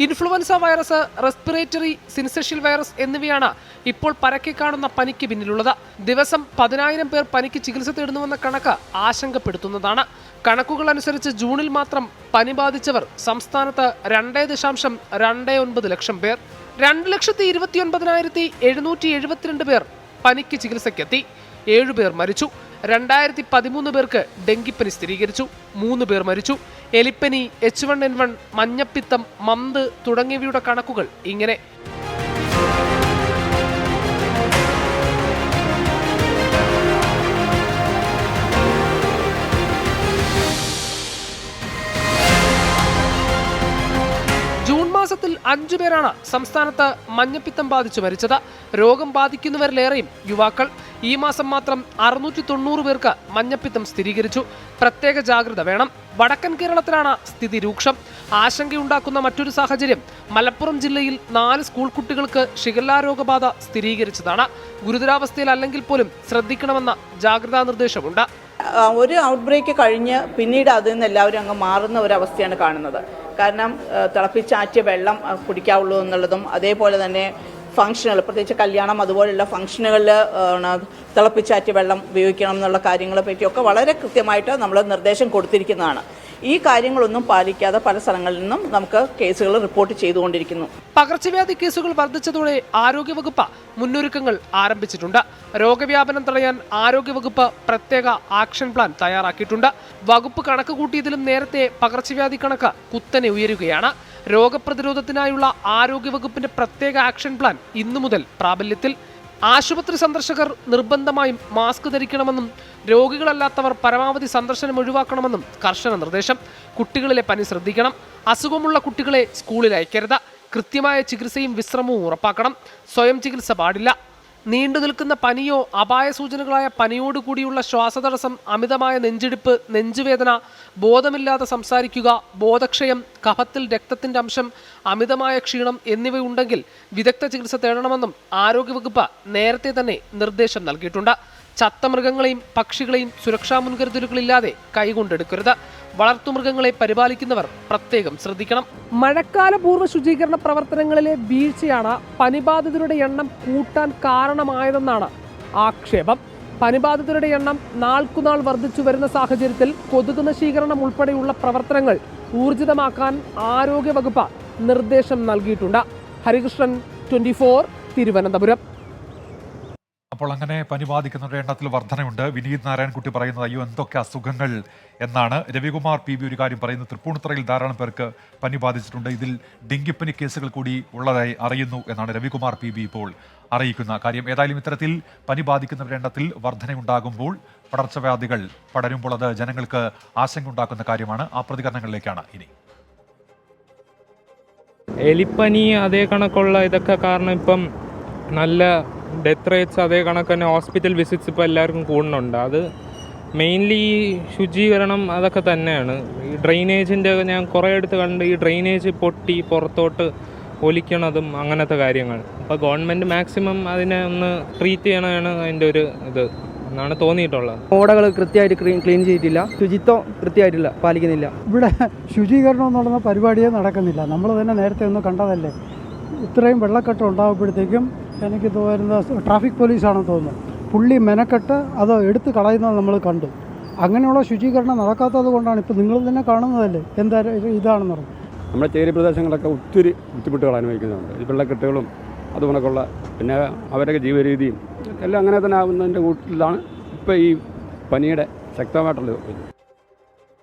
ഇൻഫ്ലുവൻസ വൈറസ്, റെസ്പിറേറ്ററി സിൻസഷ്യൽ വൈറസ് എന്നിവയാണ് ഇപ്പോൾ പരക്കെ കാണുന്ന പനിക്ക് പിന്നിലുള്ളത്. ദിവസം 10000 പേർ പനിക്ക് ചികിത്സ തേടുന്നുവെന്ന കണക്ക് ആശങ്കപ്പെടുത്തുന്നതാണ്. കണക്കുകൾ അനുസരിച്ച് ജൂണിൽ മാത്രം പനി ബാധിച്ചവർ സംസ്ഥാനത്ത് 2.29 ലക്ഷം പേർ. 2,29,772 പേർ പനിക്ക് ചികിത്സയ്ക്കെത്തി. 7 പേർ മരിച്ചു. 2013 പേർക്ക് ഡെങ്കിപ്പനി സ്ഥിരീകരിച്ചു. 3 പേർ മരിച്ചു. എലിപ്പനി, H1N1, മഞ്ഞപ്പിത്തം, മന്ത് തുടങ്ങിയവയുടെ കണക്കുകൾ ഇങ്ങനെ. 5 പേരാണ് സംസ്ഥാനത്ത് മഞ്ഞപ്പിത്തം ബാധിച്ചു മരിച്ചത്. രോഗം ബാധിക്കുന്നവരിലേറെയും യുവാക്കൾ. ഈ മാസം മാത്രം 690 പേർക്ക് മഞ്ഞപ്പിത്തം സ്ഥിരീകരിച്ചു. പ്രത്യേക ജാഗ്രത വേണം. വടക്കൻ കേരളത്തിലാണ് സ്ഥിതി രൂക്ഷം. ആശങ്കയുണ്ടാക്കുന്ന മറ്റൊരു സാഹചര്യം മലപ്പുറം ജില്ലയിൽ 4 സ്കൂൾ കുട്ടികൾക്ക് ഷിഗല്ല രോഗബാധ സ്ഥിരീകരിച്ചതാണ്. ഗുരുതരാവസ്ഥയിലല്ലെങ്കിൽ പോലും ശ്രദ്ധിക്കണമെന്ന ജാഗ്രതാ നിർദ്ദേശമുണ്ട്. ഒരു ഔട്ട്ബ്രേക്ക് കഴിഞ്ഞ് പിന്നീട് അതിൽ നിന്ന് എല്ലാവരും അങ്ങ് മാറുന്ന ഒരവസ്ഥയാണ് കാണുന്നത്. കാരണം തിളപ്പിച്ചാറ്റിയ വെള്ളം കുടിക്കാവുള്ളൂ എന്നുള്ളതും, അതേപോലെ തന്നെ ഫംഗ്ഷനുകൾ, പ്രത്യേകിച്ച് കല്യാണം അതുപോലുള്ള ഫംഗ്ഷനുകളിൽ തിളപ്പിച്ചാറ്റിയ വെള്ളം ഉപയോഗിക്കണം എന്നുള്ള കാര്യങ്ങളെ പറ്റിയൊക്കെ വളരെ കൃത്യമായിട്ട് നമ്മൾ നിർദ്ദേശം കൊടുത്തിരിക്കുന്നതാണ്. ഈ കാര്യങ്ങളൊന്നും പാലിക്കാതെ പല സ്ഥലങ്ങളിൽ നിന്നും നമുക്ക് കേസുകൾ റിപ്പോർട്ട് ചെയ്തുകൊണ്ടിരിക്കുന്നു. പകർച്ചവ്യാധി കേസുകൾ വർദ്ധിച്ചതോടെ ആരോഗ്യവകുപ്പ് മുന്നൊരുക്കങ്ങൾ ആരംഭിച്ചിട്ടുണ്ട്. രോഗവ്യാപനം തടയാൻ ആരോഗ്യവകുപ്പ് പ്രത്യേക ആക്ഷൻ പ്ലാൻ തയ്യാറാക്കിയിട്ടുണ്ട്. വകുപ്പ് കണക്ക് കൂട്ടിയതിലും നേരത്തെ പകർച്ചവ്യാധി കണക്ക് കുത്തനെ ഉയരുകയാണ്. രോഗപ്രതിരോധത്തിനായുള്ള ആരോഗ്യവകുപ്പിന്റെ പ്രത്യേക ആക്ഷൻ പ്ലാൻ ഇന്നു മുതൽ പ്രാബല്യത്തിൽ. ആശുപത്രി സന്ദർശകർ നിർബന്ധമായും മാസ്ക് ധരിക്കണമെന്നും രോഗികളല്ലാത്തവർ പരമാവധി സന്ദർശനം ഒഴിവാക്കണമെന്നും കർശന നിർദ്ദേശം. കുട്ടികളിലെ പനി ശ്രദ്ധിക്കണം. അസുഖമുള്ള കുട്ടികളെ സ്കൂളിൽ അയക്കരുത്. കൃത്യമായ ചികിത്സയും വിശ്രമവും ഉറപ്പാക്കണം. സ്വയം ചികിത്സ പാടില്ല. നീണ്ടു നിൽക്കുന്ന പനിയോ അപായ സൂചനകളായ പനിയോടുകൂടിയുള്ള ശ്വാസതടസ്സം, അമിതമായ നെഞ്ചിടിപ്പ്, നെഞ്ചുവേദന, ബോധമില്ലാതെ സംസാരിക്കുക, ബോധക്ഷയം, കഫത്തിൽ രക്തത്തിന്റെ അംശം, അമിതമായ ക്ഷീണം എന്നിവയുണ്ടെങ്കിൽ വിദഗ്ധ ചികിത്സ തേടണമെന്നും ആരോഗ്യവകുപ്പ് നേരത്തെ തന്നെ നിർദ്ദേശം നൽകിയിട്ടുണ്ട്. ചത്ത മൃഗങ്ങളെയും പക്ഷികളെയും സുരക്ഷാ മുൻകരുതലുകളില്ലാതെ കൈകൊണ്ടെടുക്കരുത്. വളർത്തുമൃഗങ്ങളെ പരിപാലിക്കുന്നവർ പ്രത്യേകം ശ്രദ്ധിക്കണം. മഴക്കാല പൂർവ്വ ശുചീകരണ പ്രവർത്തനങ്ങളിലെ വീഴ്ചയാണ് പനിബാധിതരുടെ എണ്ണം കൂട്ടാൻ കാരണമായതെന്നാണ് ആക്ഷേപം. പനിബാധിതരുടെ എണ്ണം നാൾക്കുനാൾ വർദ്ധിച്ചു വരുന്ന സാഹചര്യത്തിൽ കൊതുക് നശീകരണം ഉൾപ്പെടെയുള്ള പ്രവർത്തനങ്ങൾ ഊർജിതമാക്കാൻ ആരോഗ്യവകുപ്പ് നിർദ്ദേശം നൽകിയിട്ടുണ്ട്. ഹരികൃഷ്ണൻ, 24, തിരുവനന്തപുരം. അപ്പോൾ അങ്ങനെ പനി ബാധിക്കുന്നവരുടെ എണ്ണത്തിൽ വർധനയുണ്ട്. വിനീത് നാരായൺകുട്ടി പറയുന്നത് അയ്യോ എന്തൊക്കെ അസുഖങ്ങൾ എന്നാണ്. രവികുമാർ PB ഒരു കാര്യം പറയുന്നത്, തൃപ്പൂണിത്തുറയിൽ ധാരാളം പേർക്ക് പനി ബാധിച്ചിട്ടുണ്ട്. ഇതിൽ ഡെങ്കിപ്പനി കേസുകൾ കൂടി ഉള്ളതായി അറിയുന്നു എന്നാണ് രവികുമാർ PB ഇപ്പോൾ അറിയിക്കുന്ന കാര്യം. ഏതായാലും ഇത്തരത്തിൽ പനി ബാധിക്കുന്നവരുടെ എണ്ണത്തിൽ വർധനയുണ്ടാകുമ്പോൾ, പടർച്ചവ്യാധികൾ പടരുമ്പോൾ അത് ജനങ്ങൾക്ക് ആശങ്ക ഉണ്ടാക്കുന്ന കാര്യമാണ്. ആ പ്രതികരണങ്ങളിലേക്കാണ് ഇനി. എലിപ്പനി അതേ കണക്കുള്ള ഇതൊക്കെ കാരണം ഇപ്പം നല്ല ഡെത്ത് റേറ്റ്സ് അതേ കണക്ക് തന്നെ ഹോസ്പിറ്റൽ വിസിറ്റ്സ് ഇപ്പോൾ എല്ലാവർക്കും കൂടുന്നുണ്ട്. അത് മെയിൻലി ശുചീകരണം അതൊക്കെ തന്നെയാണ്. ഈ ഡ്രെയിനേജിൻ്റെ ഞാൻ കുറേ അടുത്ത് കണ്ട് ഈ ഡ്രെയിനേജ് പൊട്ടി പുറത്തോട്ട് ഒലിക്കണതും അങ്ങനത്തെ കാര്യങ്ങൾ. അപ്പോൾ ഗവൺമെൻറ് മാക്സിമം അതിനെ ഒന്ന് ട്രീറ്റ് ചെയ്യണതാണ് അതിൻ്റെ ഒരു ഇത് എന്നാണ് തോന്നിയിട്ടുള്ളത്. ഓടകൾ കൃത്യമായിട്ട് ക്ലീൻ ചെയ്തിട്ടില്ല, ശുചിത്വം കൃത്യമായിട്ടില്ല, പാലിക്കുന്നില്ല. ഇവിടെ ശുചീകരണം എന്ന് പറയുന്ന പരിപാടിയേ നടക്കുന്നില്ല. നമ്മൾ തന്നെ നേരത്തെ ഒന്ന് കണ്ടതല്ലേ, ഇത്രയും വെള്ളക്കെട്ട് ഉണ്ടാകുമ്പോഴത്തേക്കും എനിക്ക് തോന്നുന്നത് ട്രാഫിക് പോലീസാണെന്ന് തോന്നുന്നു, പുള്ളി മെനക്കെട്ട് അത് എടുത്ത് കളയുന്നത് നമ്മൾ കണ്ടു. അങ്ങനെയുള്ള ശുചീകരണം നടക്കാത്തത് കൊണ്ടാണ് ഇപ്പോൾ നിങ്ങൾ തന്നെ കാണുന്നതല്ലേ എന്താ ഇതാണെന്ന് പറഞ്ഞു. നമ്മുടെ ചേരി പ്രദേശങ്ങളൊക്കെ ഒത്തിരി ബുദ്ധിമുട്ടുകൾ അനുഭവിക്കുന്നുണ്ട്. ഈ വെള്ളക്കെട്ടുകളും അതുകൊണ്ടൊക്കെയുള്ള, പിന്നെ അവരുടെ ജീവരീതിയും എല്ലാം അങ്ങനെ തന്നെ ആവുന്നതിൻ്റെ കൂട്ടത്തിലാണ് ഇപ്പോൾ ഈ പനിയുടെ ശക്തമായിട്ടുള്ളത്.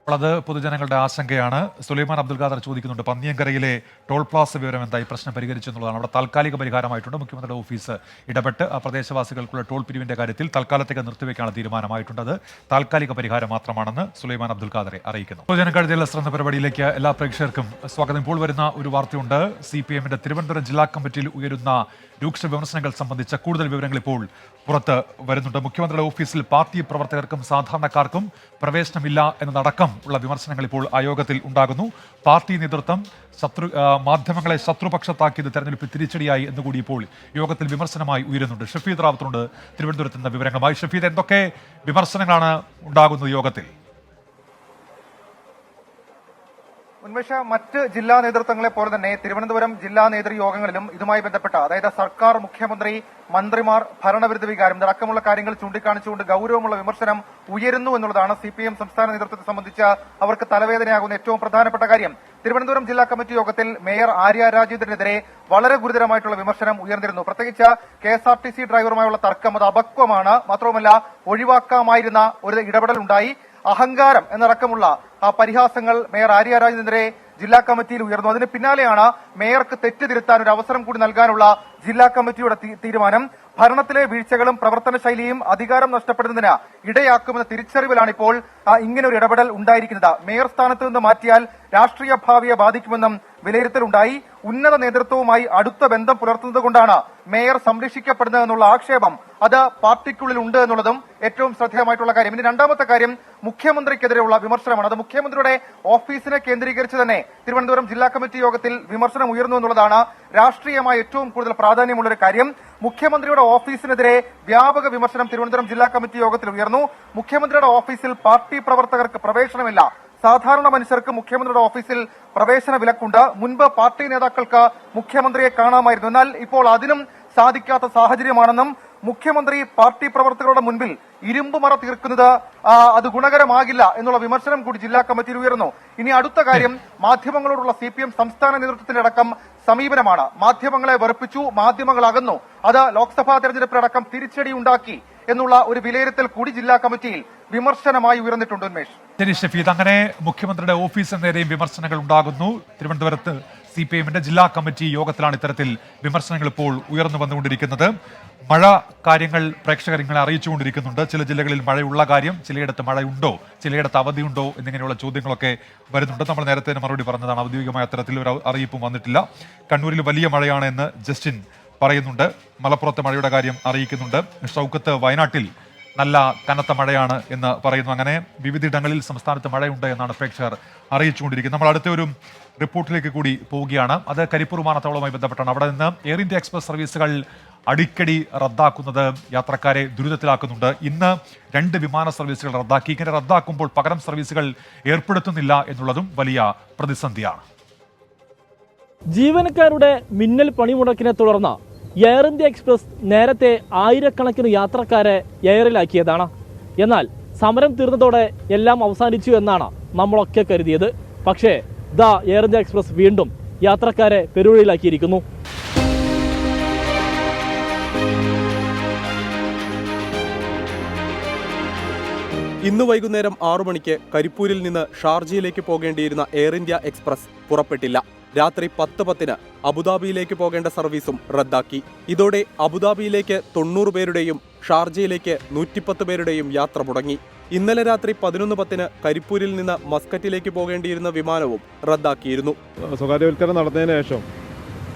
അപ്പോൾ അത് പൊതുജനങ്ങളുടെ ആശങ്കയാണ്. സുലൈമാൻ അബ്ദുൽ ഖാദർ ചോദിക്കുന്നുണ്ട്, പന്നിയങ്കരയിലെ ടോൾ പ്ലാസ വിവരം എന്തായി, പ്രശ്നം പരിഹരിച്ചു എന്നുള്ളതാണ്. അവിടെ താൽക്കാലിക പരിഹാരമായിട്ടുണ്ട്. മുഖ്യമന്ത്രിയുടെ ഓഫീസ് ഇടപെട്ട് ആ പ്രദേശവാസികൾക്കുള്ള ടോൾ പിരിവിന്റെ കാര്യത്തിൽ തൽക്കാലത്തേക്ക് നിർത്തിവെക്കാനുള്ള തീരുമാനമായിട്ടുണ്ട്. അത് താൽക്കാലിക പരിഹാരം മാത്രമാണെന്ന് സുലൈമാൻ അബ്ദുൽ ഖാദറെ അറിയിക്കുന്നു. പൊതുജനങ്ങളുടെ ശ്രദ്ധ പരിപാടിയിലേക്ക് എല്ലാ പ്രേക്ഷകർക്കും സ്വാഗതം. ഇപ്പോൾ വരുന്ന ഒരു വാർത്തയുണ്ട്. CPM-ന്റെ തിരുവനന്തപുരം ജില്ലാ കമ്മിറ്റിയിൽ ഉയരുന്ന രൂക്ഷ വിമർശനങ്ങൾ സംബന്ധിച്ച കൂടുതൽ വിവരങ്ങൾ ഇപ്പോൾ പുറത്ത് വരുന്നുണ്ട്. മുഖ്യമന്ത്രിയുടെ ഓഫീസിൽ പാർട്ടി പ്രവർത്തകർക്കും സാധാരണക്കാർക്കും പ്രവേശനമില്ല എന്നതടക്കം ഉള്ള വിമർശനങ്ങൾ ഇപ്പോൾ ആ യോഗത്തിൽ ഉണ്ടാകുന്നു. പാർട്ടി നേതൃത്വം മാധ്യമങ്ങളെ ശത്രുപക്ഷത്താക്കിയത് തെരഞ്ഞെടുപ്പ് തിരിച്ചടിയായി എന്നുകൂടി ഇപ്പോൾ യോഗത്തിൽ വിമർശനമായി ഉയരുന്നുണ്ട്. ഷഫീദ് റാവത്തുണ്ട് തിരുവനന്തപുരത്ത് നിന്ന് വിവരങ്ങളുമായി. ഷഫീദ്, എന്തൊക്കെ വിമർശനങ്ങളാണ് ഉണ്ടാകുന്നത് യോഗത്തിൽ? ഉന്മേഷ, മറ്റ് ജില്ലാ നേതൃത്വങ്ങളെ പോലെ തന്നെ തിരുവനന്തപുരം ജില്ലാ നേതൃയോഗങ്ങളിലും ഇതുമായി ബന്ധപ്പെട്ട, അതായത് സർക്കാർ, മുഖ്യമന്ത്രി, മന്ത്രിമാർ, ഭരണവിരുദ്ധ വികാരം ഇതടക്കമുള്ള കാര്യങ്ങൾ ചൂണ്ടിക്കാണിച്ചുകൊണ്ട് ഗൌരവമുള്ള വിമർശനം ഉയരുന്നു എന്നുള്ളതാണ് CPM സംസ്ഥാന നേതൃത്വത്തെ സംബന്ധിച്ച് അവർക്ക് തലവേദനയാകുന്ന ഏറ്റവും പ്രധാനപ്പെട്ട കാര്യം. തിരുവനന്തപുരം ജില്ലാ കമ്മിറ്റി യോഗത്തിൽ മേയർ ആര്യ രാജേന്ദ്രനെതിരെ വളരെ ഗുരുതരമായിട്ടുള്ള വിമർശനം ഉയർന്നിരുന്നു. പ്രത്യേകിച്ച് KSRTC ഡ്രൈവറുമായുള്ള തർക്കം അത് അപക്വമാണ്, മാത്രവുമല്ല ഒഴിവാക്കാമായിരുന്ന ഒരു ഇടപെടൽ ഉണ്ടായി. അഹങ്കാരം എന്നടക്കമുള്ള പരിഹാസങ്ങൾ മേയർ ആര്യ രാജേന്ദ്രനെതിരെ ജില്ലാ കമ്മിറ്റിയിൽ ഉയർന്നു. അതിന് പിന്നാലെയാണ് മേയർക്ക് തെറ്റ് തിരുത്താൻ ഒരു അവസരം കൂടി നൽകാനുള്ള ജില്ലാ കമ്മിറ്റിയുടെ തീരുമാനം. ഭരണത്തിലെ വീഴ്ചകളും പ്രവർത്തന ശൈലിയും അധികാരം നഷ്ടപ്പെടുന്നതിന് ഇടയാക്കുമെന്ന തിരിച്ചറിവിലാണ് ഇപ്പോൾ ഇങ്ങനെ ഒരു ഇടപെടൽ ഉണ്ടായിരിക്കുന്നത്. മേയർ സ്ഥാനത്ത് നിന്ന് മാറ്റിയാൽ രാഷ്ട്രീയ ഭാവിയെ ബാധിക്കുമെന്നും വിലയിരുത്തലുണ്ടായി. ഉന്നത നേതൃത്വവുമായി അടുത്ത ബന്ധം പുലർത്തുന്നത് കൊണ്ടാണ് മേയർ സംരക്ഷിക്കപ്പെടുന്നത് എന്നുള്ള ആക്ഷേപം അത് പാർട്ടിക്കുള്ളിൽ ഉണ്ട് എന്നുള്ളതും ഏറ്റവും ശ്രദ്ധേയമായിട്ടുള്ള കാര്യം. ഇനി രണ്ടാമത്തെ കാര്യം മുഖ്യമന്ത്രിക്കെതിരെയുള്ള വിമർശനമാണ്. അത് മുഖ്യമന്ത്രിയുടെ ഓഫീസിനെ കേന്ദ്രീകരിച്ച് തന്നെ തിരുവനന്തപുരം ജില്ലാ കമ്മിറ്റി യോഗത്തിൽ വിമർശനം ഉയർന്നു എന്നുള്ളതാണ് രാഷ്ട്രീയമായി ഏറ്റവും കൂടുതൽ പ്രാധാന്യമുള്ളൊരു കാര്യം. മുഖ്യമന്ത്രിയുടെ ഓഫീസിനെതിരെ വ്യാപക വിമർശനം തിരുവനന്തപുരം ജില്ലാ കമ്മിറ്റി യോഗത്തിൽ ഉയർന്നു. മുഖ്യമന്ത്രിയുടെ ഓഫീസിൽ പാർട്ടി പ്രവർത്തകർക്ക് പ്രവേശനമില്ല. സാധാരണ മനുഷ്യർക്ക് മുഖ്യമന്ത്രിയുടെ ഓഫീസിൽ പ്രവേശന വിലക്കുണ്ട്. മുൻപ് പാർട്ടി നേതാക്കൾക്ക് മുഖ്യമന്ത്രിയെ കാണാമായിരുന്നു. എന്നാൽ ഇപ്പോൾ അതിനും സാധിക്കാത്ത സാഹചര്യമാണെന്നും മുഖ്യമന്ത്രി പാർട്ടി പ്രവർത്തകരുടെ മുൻപിൽ ഇരുമ്പുമറ തീർക്കുന്നത് അത് ഗുണകരമാകില്ല എന്നുള്ള വിമർശനം കൂടി ജില്ലാ കമ്മിറ്റിയിൽ ഉയർന്നു. ഇനി അടുത്ത കാര്യം മാധ്യമങ്ങളോടുള്ള CPM സംസ്ഥാന നേതൃത്വത്തിന്റെ അടക്കം സമീപനമാണ്. മാധ്യമങ്ങളെ വെറുപ്പിച്ചു, മാധ്യമങ്ങൾ അകന്നു, അത് ലോക്സഭാ തെരഞ്ഞെടുപ്പിലടക്കം തിരിച്ചടി ഉണ്ടാക്കി എന്നുള്ള ഒരു വിലയിരുത്തൽ കൂടി ജില്ലാ കമ്മിറ്റിയിൽ വിമർശനമായി ഉയർന്നിട്ടുണ്ട്. ഉന്മേഷ്. ശരി ഷഫീദ്, അങ്ങനെ മുഖ്യമന്ത്രിയുടെ ഓഫീസിന് നേരെയും വിമർശനങ്ങൾ ഉണ്ടാകുന്നു. തിരുവനന്തപുരത്ത് CPM ജില്ലാ കമ്മിറ്റി യോഗത്തിലാണ് ഇത്തരത്തിൽ വിമർശനങ്ങൾ ഇപ്പോൾ ഉയർന്നു വന്നുകൊണ്ടിരിക്കുന്നത്. മഴ കാര്യങ്ങൾ പ്രേക്ഷകർ ഇങ്ങനെ അറിയിച്ചുകൊണ്ടിരിക്കുന്നുണ്ട്. ചില ജില്ലകളിൽ മഴയുള്ള കാര്യം, ചിലയിടത്ത് മഴയുണ്ടോ, ചിലയിടത്ത് അവധിയുണ്ടോ എന്നിങ്ങനെയുള്ള ചോദ്യങ്ങളൊക്കെ വരുന്നുണ്ട്. നമ്മൾ നേരത്തെ മറുപടി പറഞ്ഞതാണ്. ഔദ്യോഗികമായ അത്തരത്തിൽ ഒരു അറിയിപ്പും വന്നിട്ടില്ല. കണ്ണൂരിൽ വലിയ മഴയാണ് എന്ന് ജസ്റ്റിൻ പറയുന്നുണ്ട്. മലപ്പുറത്തെ മഴയുടെ കാര്യം അറിയിക്കുന്നുണ്ട്. ഷൗക്കത്ത് വയനാട്ടിൽ നല്ല കനത്ത മഴയാണ് എന്ന് പറയുന്നു. അങ്ങനെ വിവിധയിടങ്ങളിൽ സംസ്ഥാനത്ത് മഴയുണ്ട് എന്നാണ് പ്രേക്ഷകർ അറിയിച്ചുകൊണ്ടിരിക്കുന്നത്. നമ്മൾ അടുത്ത ഒരു റിപ്പോർട്ടിലേക്ക് കൂടി പോവുകയാണ്. അത് കരിപ്പൂർ വിമാനത്താവളവുമായി ബന്ധപ്പെട്ടാണ്. അവിടെ നിന്ന് എയർ ഇന്ത്യ എക്സ്പ്രസ് സർവീസുകൾ അടിക്കടി റദ്ദാക്കുന്നത് യാത്രക്കാരെ ദുരിതത്തിലാക്കുന്നുണ്ട്. ഇന്ന് 2 വിമാന സർവീസുകൾ റദ്ദാക്കി. ഇങ്ങനെ റദ്ദാക്കുമ്പോൾ പകരം സർവീസുകൾ ഏർപ്പെടുത്തുന്നില്ല എന്നുള്ളതും വലിയ പ്രതിസന്ധിയാണ്. ജീവനക്കാരുടെ മിന്നൽ പണിമുടക്കിനെ തുടർന്ന് എയർ ഇന്ത്യ എക്സ്പ്രസ് നേരത്തെ ആയിരക്കണക്കിന് യാത്രക്കാരെ എയറിലാക്കിയതാണ്. എന്നാൽ സമരം തീർന്നതോടെ എല്ലാം അവസാനിച്ചു എന്നാണ് നമ്മളൊക്കെ കരുതിയത്. പക്ഷേ എയർ ഇന്ത്യ എക്സ്പ്രസ് വീണ്ടും യാത്രക്കാരെ പെരുവഴിയിലാക്കിയിരിക്കുന്നു. ഇന്ന് വൈകുന്നേരം 6 മണിക്ക് കരിപ്പൂരിൽ നിന്ന് ഷാർജയിലേക്ക് പോകേണ്ടിയിരുന്ന എയർ ഇന്ത്യ എക്സ്പ്രസ് പുറപ്പെട്ടില്ല. രാത്രി 10:10 അബുദാബിയിലേക്ക് പോകേണ്ട സർവീസും റദ്ദാക്കി. ഇതോടെ അബുദാബിയിലേക്ക് 90 പേരുടെയും ഷാർജയിലേക്ക് 110 പേരുടെയും യാത്ര മുടങ്ങി. ഇന്നലെ രാത്രി 11:10 കരിപ്പൂരിൽ നിന്ന് മസ്കറ്റിലേക്ക് പോകേണ്ടിയിരുന്ന വിമാനവും റദ്ദാക്കിയിരുന്നു. സ്വകാര്യവൽക്കരണം നടന്നതിന് ശേഷം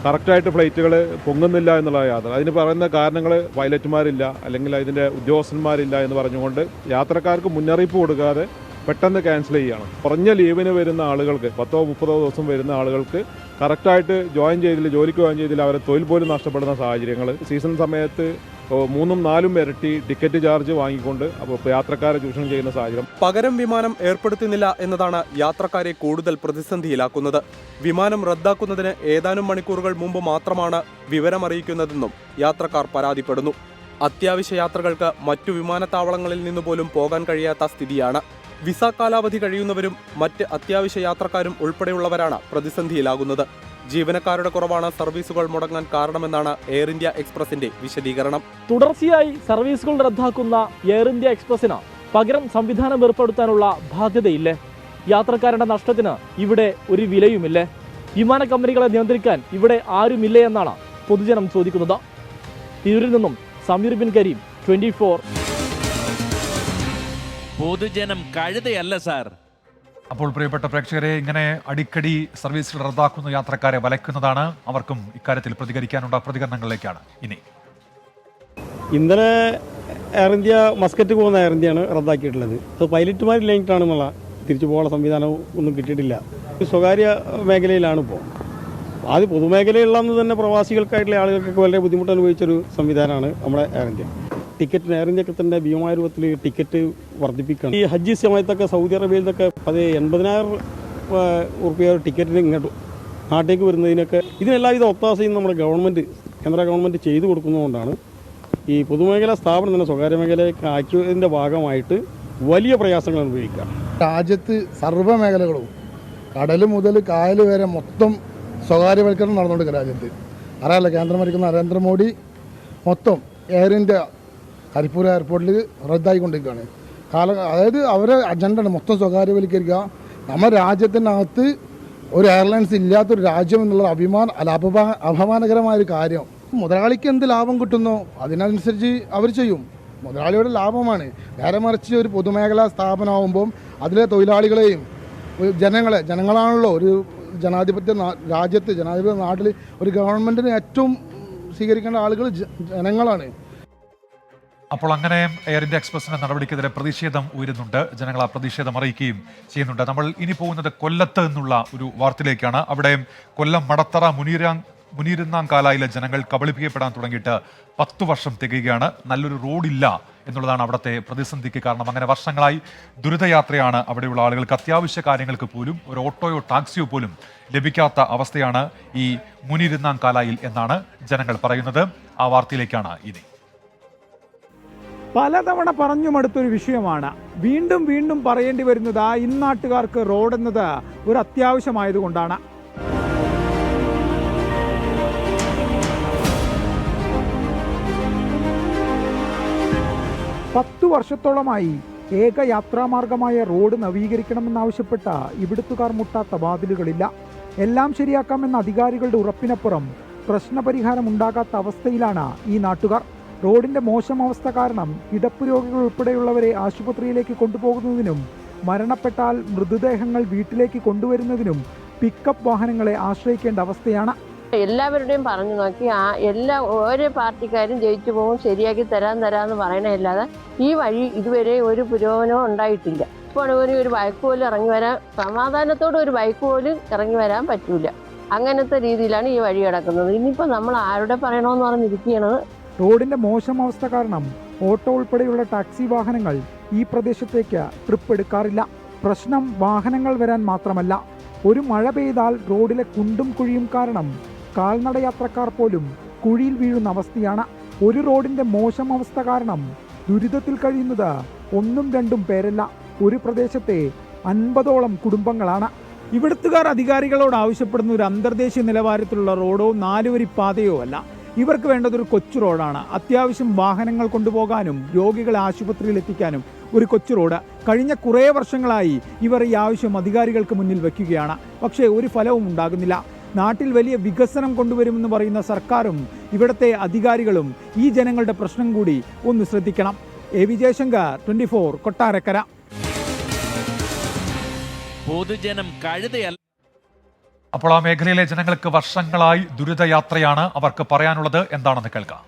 കറക്റ്റായിട്ട് ഫ്ലൈറ്റുകൾ പൊങ്ങുന്നില്ല എന്നുള്ള യാത്ര. അതിന് പറയുന്ന കാരണങ്ങൾ പൈലറ്റുമാരില്ല, അല്ലെങ്കിൽ അതിൻ്റെ ഉദ്യോഗസ്ഥന്മാരില്ല എന്ന് പറഞ്ഞുകൊണ്ട് യാത്രക്കാർക്ക് മുന്നറിയിപ്പ് കൊടുക്കാതെ പെട്ടെന്ന് ക്യാൻസൽ ചെയ്യുകയാണ്. കുറഞ്ഞ ലീവിന് വരുന്ന ആളുകൾക്ക് 10-30 ദിവസം വരുന്ന ആളുകൾക്ക് കറക്റ്റായിട്ട് ജോലിക്ക് ജോയിൻ ചെയ്തില്ല, അവരെ തൊഴിൽ പോലും നഷ്ടപ്പെടുന്ന സാഹചര്യങ്ങൾ. സീസൺ സമയത്ത് 3-4 ഇരട്ടി ടിക്കറ്റ് ചാർജ് വാങ്ങിക്കൊണ്ട് യാത്രക്കാരെ ചൂഷണം ചെയ്യുന്ന സാഹചര്യം. പകരം വിമാനം ഏർപ്പെടുത്തുന്നില്ല എന്നതാണ് യാത്രക്കാരെ കൂടുതൽ പ്രതിസന്ധിയിലാക്കുന്നത്. വിമാനം റദ്ദാക്കുന്നതിന് ഏതാനും മണിക്കൂറുകൾ മുമ്പ് മാത്രമാണ് വിവരമറിയിക്കുന്നതെന്നും യാത്രക്കാർ പരാതിപ്പെടുന്നു. അത്യാവശ്യ യാത്രകൾക്ക് മറ്റു വിമാനത്താവളങ്ങളിൽ നിന്ന് പോലും പോകാൻ കഴിയാത്ത സ്ഥിതിയാണ്. വിസ കാലാവധി കഴിയുന്നവരും മറ്റ് അത്യാവശ്യ യാത്രക്കാരും ഉൾപ്പെടെയുള്ളവരാണ് പ്രതിസന്ധിയിലാകുന്നത്. ജീവനക്കാരുടെ കുറവാണ് സർവീസുകൾ മുടങ്ങാൻ കാരണമെന്നാണ് എയർ ഇന്ത്യ എക്സ്പ്രസിന്റെ വിശദീകരണം. തുടർച്ചയായി സർവീസുകൾ റദ്ദാക്കുന്ന എയർ ഇന്ത്യ എക്സ്പ്രസിന് പകരം സംവിധാനം ഏർപ്പെടുത്താനുള്ള ബാധ്യതയില്ലേ? യാത്രക്കാരുടെ നഷ്ടത്തിന് ഇവിടെ ഒരു വിലയുമില്ലേ? വിമാന കമ്പനികളെ നിയന്ത്രിക്കാൻ ഇവിടെ ആരുമില്ലേ എന്നാണ് പൊതുജനം ചോദിക്കുന്നത്. തിരൂരിൽ നിന്നും സമീർ ബിൻ കരീം, 24. പൊതുജനം കഴുതയല്ല സാർ. അപ്പോൾ പ്രിയപ്പെട്ട പ്രേക്ഷകരെ, ഇങ്ങനെ അടിക്കടി സർവീസുകൾ റദ്ദാക്കുന്ന യാത്രക്കാരെ വലയ്ക്കുന്നതാണ്. അവർക്കും ഇക്കാര്യത്തിൽ പ്രതികരിക്കാനുള്ള പ്രതികരണങ്ങളിലേക്കാണ് ഇനി. ഇന്നലെ എയർ ഇന്ത്യ മസ്കറ്റ് പോകുന്ന എയർ ഇന്ത്യയാണ് റദ്ദാക്കിയിട്ടുള്ളത്. അത് പൈലറ്റുമാരില്ലായിട്ടാണെന്നുള്ള തിരിച്ചു പോകാനുള്ള സംവിധാനം ഒന്നും കിട്ടിയിട്ടില്ല. സ്വകാര്യ മേഖലയിലാണ് ഇപ്പോൾ. ആദ്യം പൊതുമേഖലയിലുള്ളതെന്ന് തന്നെ പ്രവാസികൾക്കായിട്ടുള്ള ആളുകൾക്കൊക്കെ വളരെ ബുദ്ധിമുട്ട് അനുഭവിച്ചൊരു സംവിധാനമാണ് നമ്മുടെ എയർ ഇന്ത്യ. ടിക്കറ്റ് എയർ ഇന്ത്യക്ക് തന്നെ ഭീമമായ രൂപത്തിൽ ടിക്കറ്റ് വർദ്ധിപ്പിക്കണം. ഈ ഹജ്ജ് സമയത്തൊക്കെ സൗദി അറേബ്യയിൽ നിന്നൊക്കെ 80,000 ഉറുപ്പിക ടിക്കറ്റിന് ഇങ്ങോട്ട് നാട്ടിലേക്ക് വരുന്നതിനൊക്കെ ഇതിനെല്ലാവിധ ഒത്താശയും നമ്മുടെ കേന്ദ്ര ഗവൺമെൻറ് ചെയ്തു കൊടുക്കുന്നതുകൊണ്ടാണ് ഈ പൊതുമേഖലാ സ്ഥാപനം തന്നെ സ്വകാര്യ മേഖലയ്ക്ക് ആക്കിയതിൻ്റെ ഭാഗമായിട്ട് വലിയ പ്രയാസങ്ങൾ അനുഭവിക്കുക. രാജ്യത്ത് സർവ്വ മേഖലകളും കടൽ മുതൽ കായൽ വരെ മൊത്തം സ്വകാര്യവൽക്കരണം നടന്നുകൊണ്ടിരിക്കുക രാജ്യത്ത്. അറിയാമല്ലോ, കേന്ദ്രം ഭരിക്കുന്ന നരേന്ദ്രമോദി മൊത്തം എയർ ഇന്ത്യ കരിപ്പൂർ എയർപോർട്ടിൽ റദ്ദായിക്കൊണ്ടിരിക്കുകയാണ്. അതായത് അവരെ അജണ്ടയാണ് മൊത്തം സ്വകാര്യവൽക്കരിക്കുക. നമ്മുടെ രാജ്യത്തിനകത്ത് ഒരു എയർലൈൻസ് ഇല്ലാത്തൊരു രാജ്യം എന്നുള്ള അപമാനകരമായൊരു കാര്യം. മുതലാളിക്ക് എന്ത് ലാഭം കിട്ടുന്നോ അതിനനുസരിച്ച് അവർ ചെയ്യും. മുതലാളിയുടെ ലാഭമാണ്. നേരെ മറിച്ച് ഒരു പൊതുമേഖലാ സ്ഥാപനമാകുമ്പം അതിലെ തൊഴിലാളികളെയും ജനങ്ങളാണല്ലോ ഒരു ജനാധിപത്യ നാട്ടിൽ ഒരു ഗവൺമെൻറ്റിന് ഏറ്റവും സ്വീകരിക്കേണ്ട ആളുകൾ ജനങ്ങളാണ്. അപ്പോൾ അങ്ങനെ എയർ ഇന്ത്യ എക്സ്പ്രസിന്റെ നടപടിക്കെതിരെ പ്രതിഷേധം ഉയരുന്നുണ്ട്. ജനങ്ങൾ ആ പ്രതിഷേധം അറിയിക്കുകയും ചെയ്യുന്നുണ്ട്. നമ്മൾ ഇനി പോകുന്നത് കൊല്ലത്ത് നിന്നുള്ള ഒരു വാർത്തയിലേക്കാണ്. അവിടെ കൊല്ലം മടത്തറ മുനീരുന്നാങ്കാലായിലെ ജനങ്ങൾ കബളിപ്പിക്കപ്പെടാൻ തുടങ്ങിയിട്ട് 10 വർഷം തികയുകയാണ്. നല്ലൊരു റോഡില്ല എന്നുള്ളതാണ് അവിടുത്തെ പ്രതിസന്ധിക്ക് കാരണം. അങ്ങനെ വർഷങ്ങളായി ദുരിതയാത്രയാണ് അവിടെയുള്ള ആളുകൾക്ക്. അത്യാവശ്യ കാര്യങ്ങൾക്ക് പോലും ഒരു ഓട്ടോയോ ടാക്സിയോ പോലും ലഭിക്കാത്ത അവസ്ഥയാണ് ഈ മുനീരുന്നാങ്കാലായിൽ എന്നാണ് ജനങ്ങൾ പറയുന്നത്. ആ വാർത്തയിലേക്കാണ് ഇനി. പലതവണ പറഞ്ഞു മടുത്തൊരു വിഷയമാണ്. വീണ്ടും വീണ്ടും പറയേണ്ടി വരുന്നത് ഇന്നാട്ടുകാർക്ക് റോഡ് എന്നത് ഒരു അത്യാവശ്യമായതുകൊണ്ടാണ്. 10 വർഷത്തോളമായി ഏക യാത്രാമാർഗമായ റോഡ് നവീകരിക്കണമെന്നാവശ്യപ്പെട്ട ഇവിടുത്തുകാർ മുട്ടാത്ത വാതിലുകളില്ല. എല്ലാം ശരിയാക്കാമെന്ന അധികാരികളുടെ ഉറപ്പിനപ്പുറം പ്രശ്നപരിഹാരം ഉണ്ടാകാത്ത അവസ്ഥയിലാണ് ഈ നാട്ടുകാർ. റോഡിന്റെ മോശം അവസ്ഥ കാരണം കിടപ്പ് രോഗികൾ ഉൾപ്പെടെയുള്ളവരെ ആശുപത്രിയിലേക്ക് കൊണ്ടുപോകുന്നതിനും മരണപ്പെട്ടാൽ മൃതദേഹങ്ങൾ വീട്ടിലേക്ക് കൊണ്ടുവരുന്നതിനും പിക്കപ്പ് വാഹനങ്ങളെ ആശ്രയിക്കേണ്ട അവസ്ഥയാണ്. എല്ലാവരുടെയും പറഞ്ഞു നോക്കി ഓരോ പാർട്ടിക്കാരും ജയിച്ചു പോകും, ശരിയാക്കി തരാമെന്ന് പറയണല്ലാതെ ഈ വഴി ഇതുവരെ ഒരു പുരോഗമനവും ഉണ്ടായിട്ടില്ല. ഇപ്പോൾ ഒരു ബൈക്ക് പോലും ഇറങ്ങി വരാൻ, സമാധാനത്തോടെ ഒരു ബൈക്ക് പോലും ഇറങ്ങി വരാൻ പറ്റൂല. അങ്ങനത്തെ രീതിയിലാണ് ഈ വഴി കിടക്കുന്നത്. ഇനിയിപ്പോൾ നമ്മൾ ആരുടെ പറയണമെന്ന് പറഞ്ഞിരിക്കുകയാണ്. റോഡിന്റെ മോശം അവസ്ഥ കാരണം ഓട്ടോ ഉൾപ്പെടെയുള്ള ടാക്സി വാഹനങ്ങൾ ഈ പ്രദേശത്തേക്ക് ട്രിപ്പ് എടുക്കാറില്ല. പ്രശ്നം വാഹനങ്ങൾ വരാൻ മാത്രമല്ല, ഒരു മഴ പെയ്താൽ റോഡിലെ കുണ്ടും കുഴിയും കാരണം കാൽനട യാത്രക്കാർ പോലും കുഴിയിൽ വീഴുന്ന അവസ്ഥയാണ്. ഒരു റോഡിന്റെ മോശം അവസ്ഥ കാരണം ദുരിതത്തിൽ കഴിയുന്നത് 1-2 പേരല്ല, ഒരു പ്രദേശത്തെ 50ഓളം കുടുംബങ്ങളാണ്. ഇവിടുത്തുകാർ അധികാരികളോട് ആവശ്യപ്പെടുന്ന ഒരു അന്തർദേശീയ നിലവാരത്തിലുള്ള റോഡോ 4 വരി പാതയോ അല്ല. ഇവർക്ക് വേണ്ടതൊരു കൊച്ചു റോഡാണ്. അത്യാവശ്യം വാഹനങ്ങൾ കൊണ്ടുപോകാനും രോഗികളെ ആശുപത്രിയിൽ എത്തിക്കാനും ഒരു കൊച്ചു റോഡ്. കഴിഞ്ഞ കുറേ വർഷങ്ങളായി ഇവർ ഈ ആവശ്യം അധികാരികൾക്ക് മുന്നിൽ വയ്ക്കുകയാണ്. പക്ഷേ ഒരു ഫലവും ഉണ്ടാകുന്നില്ല. നാട്ടിൽ വലിയ വികസനം കൊണ്ടുവരുമെന്ന് പറയുന്ന സർക്കാരും ഇവിടുത്തെ അധികാരികളും ഈ ജനങ്ങളുടെ പ്രശ്നം കൂടി ഒന്ന് ശ്രദ്ധിക്കണം. A V Jayashankar, 24, Kottarakkara. പൊതുജനം കഴുതയല്ല. അപ്പോൾ ആ മേഖലയിലെ ജനങ്ങൾക്ക് വർഷങ്ങളായി ദുരിതയാത്രയാണ്. അവർക്ക് പറയാനുള്ളത് എന്താണെന്ന് കേൾക്കാം.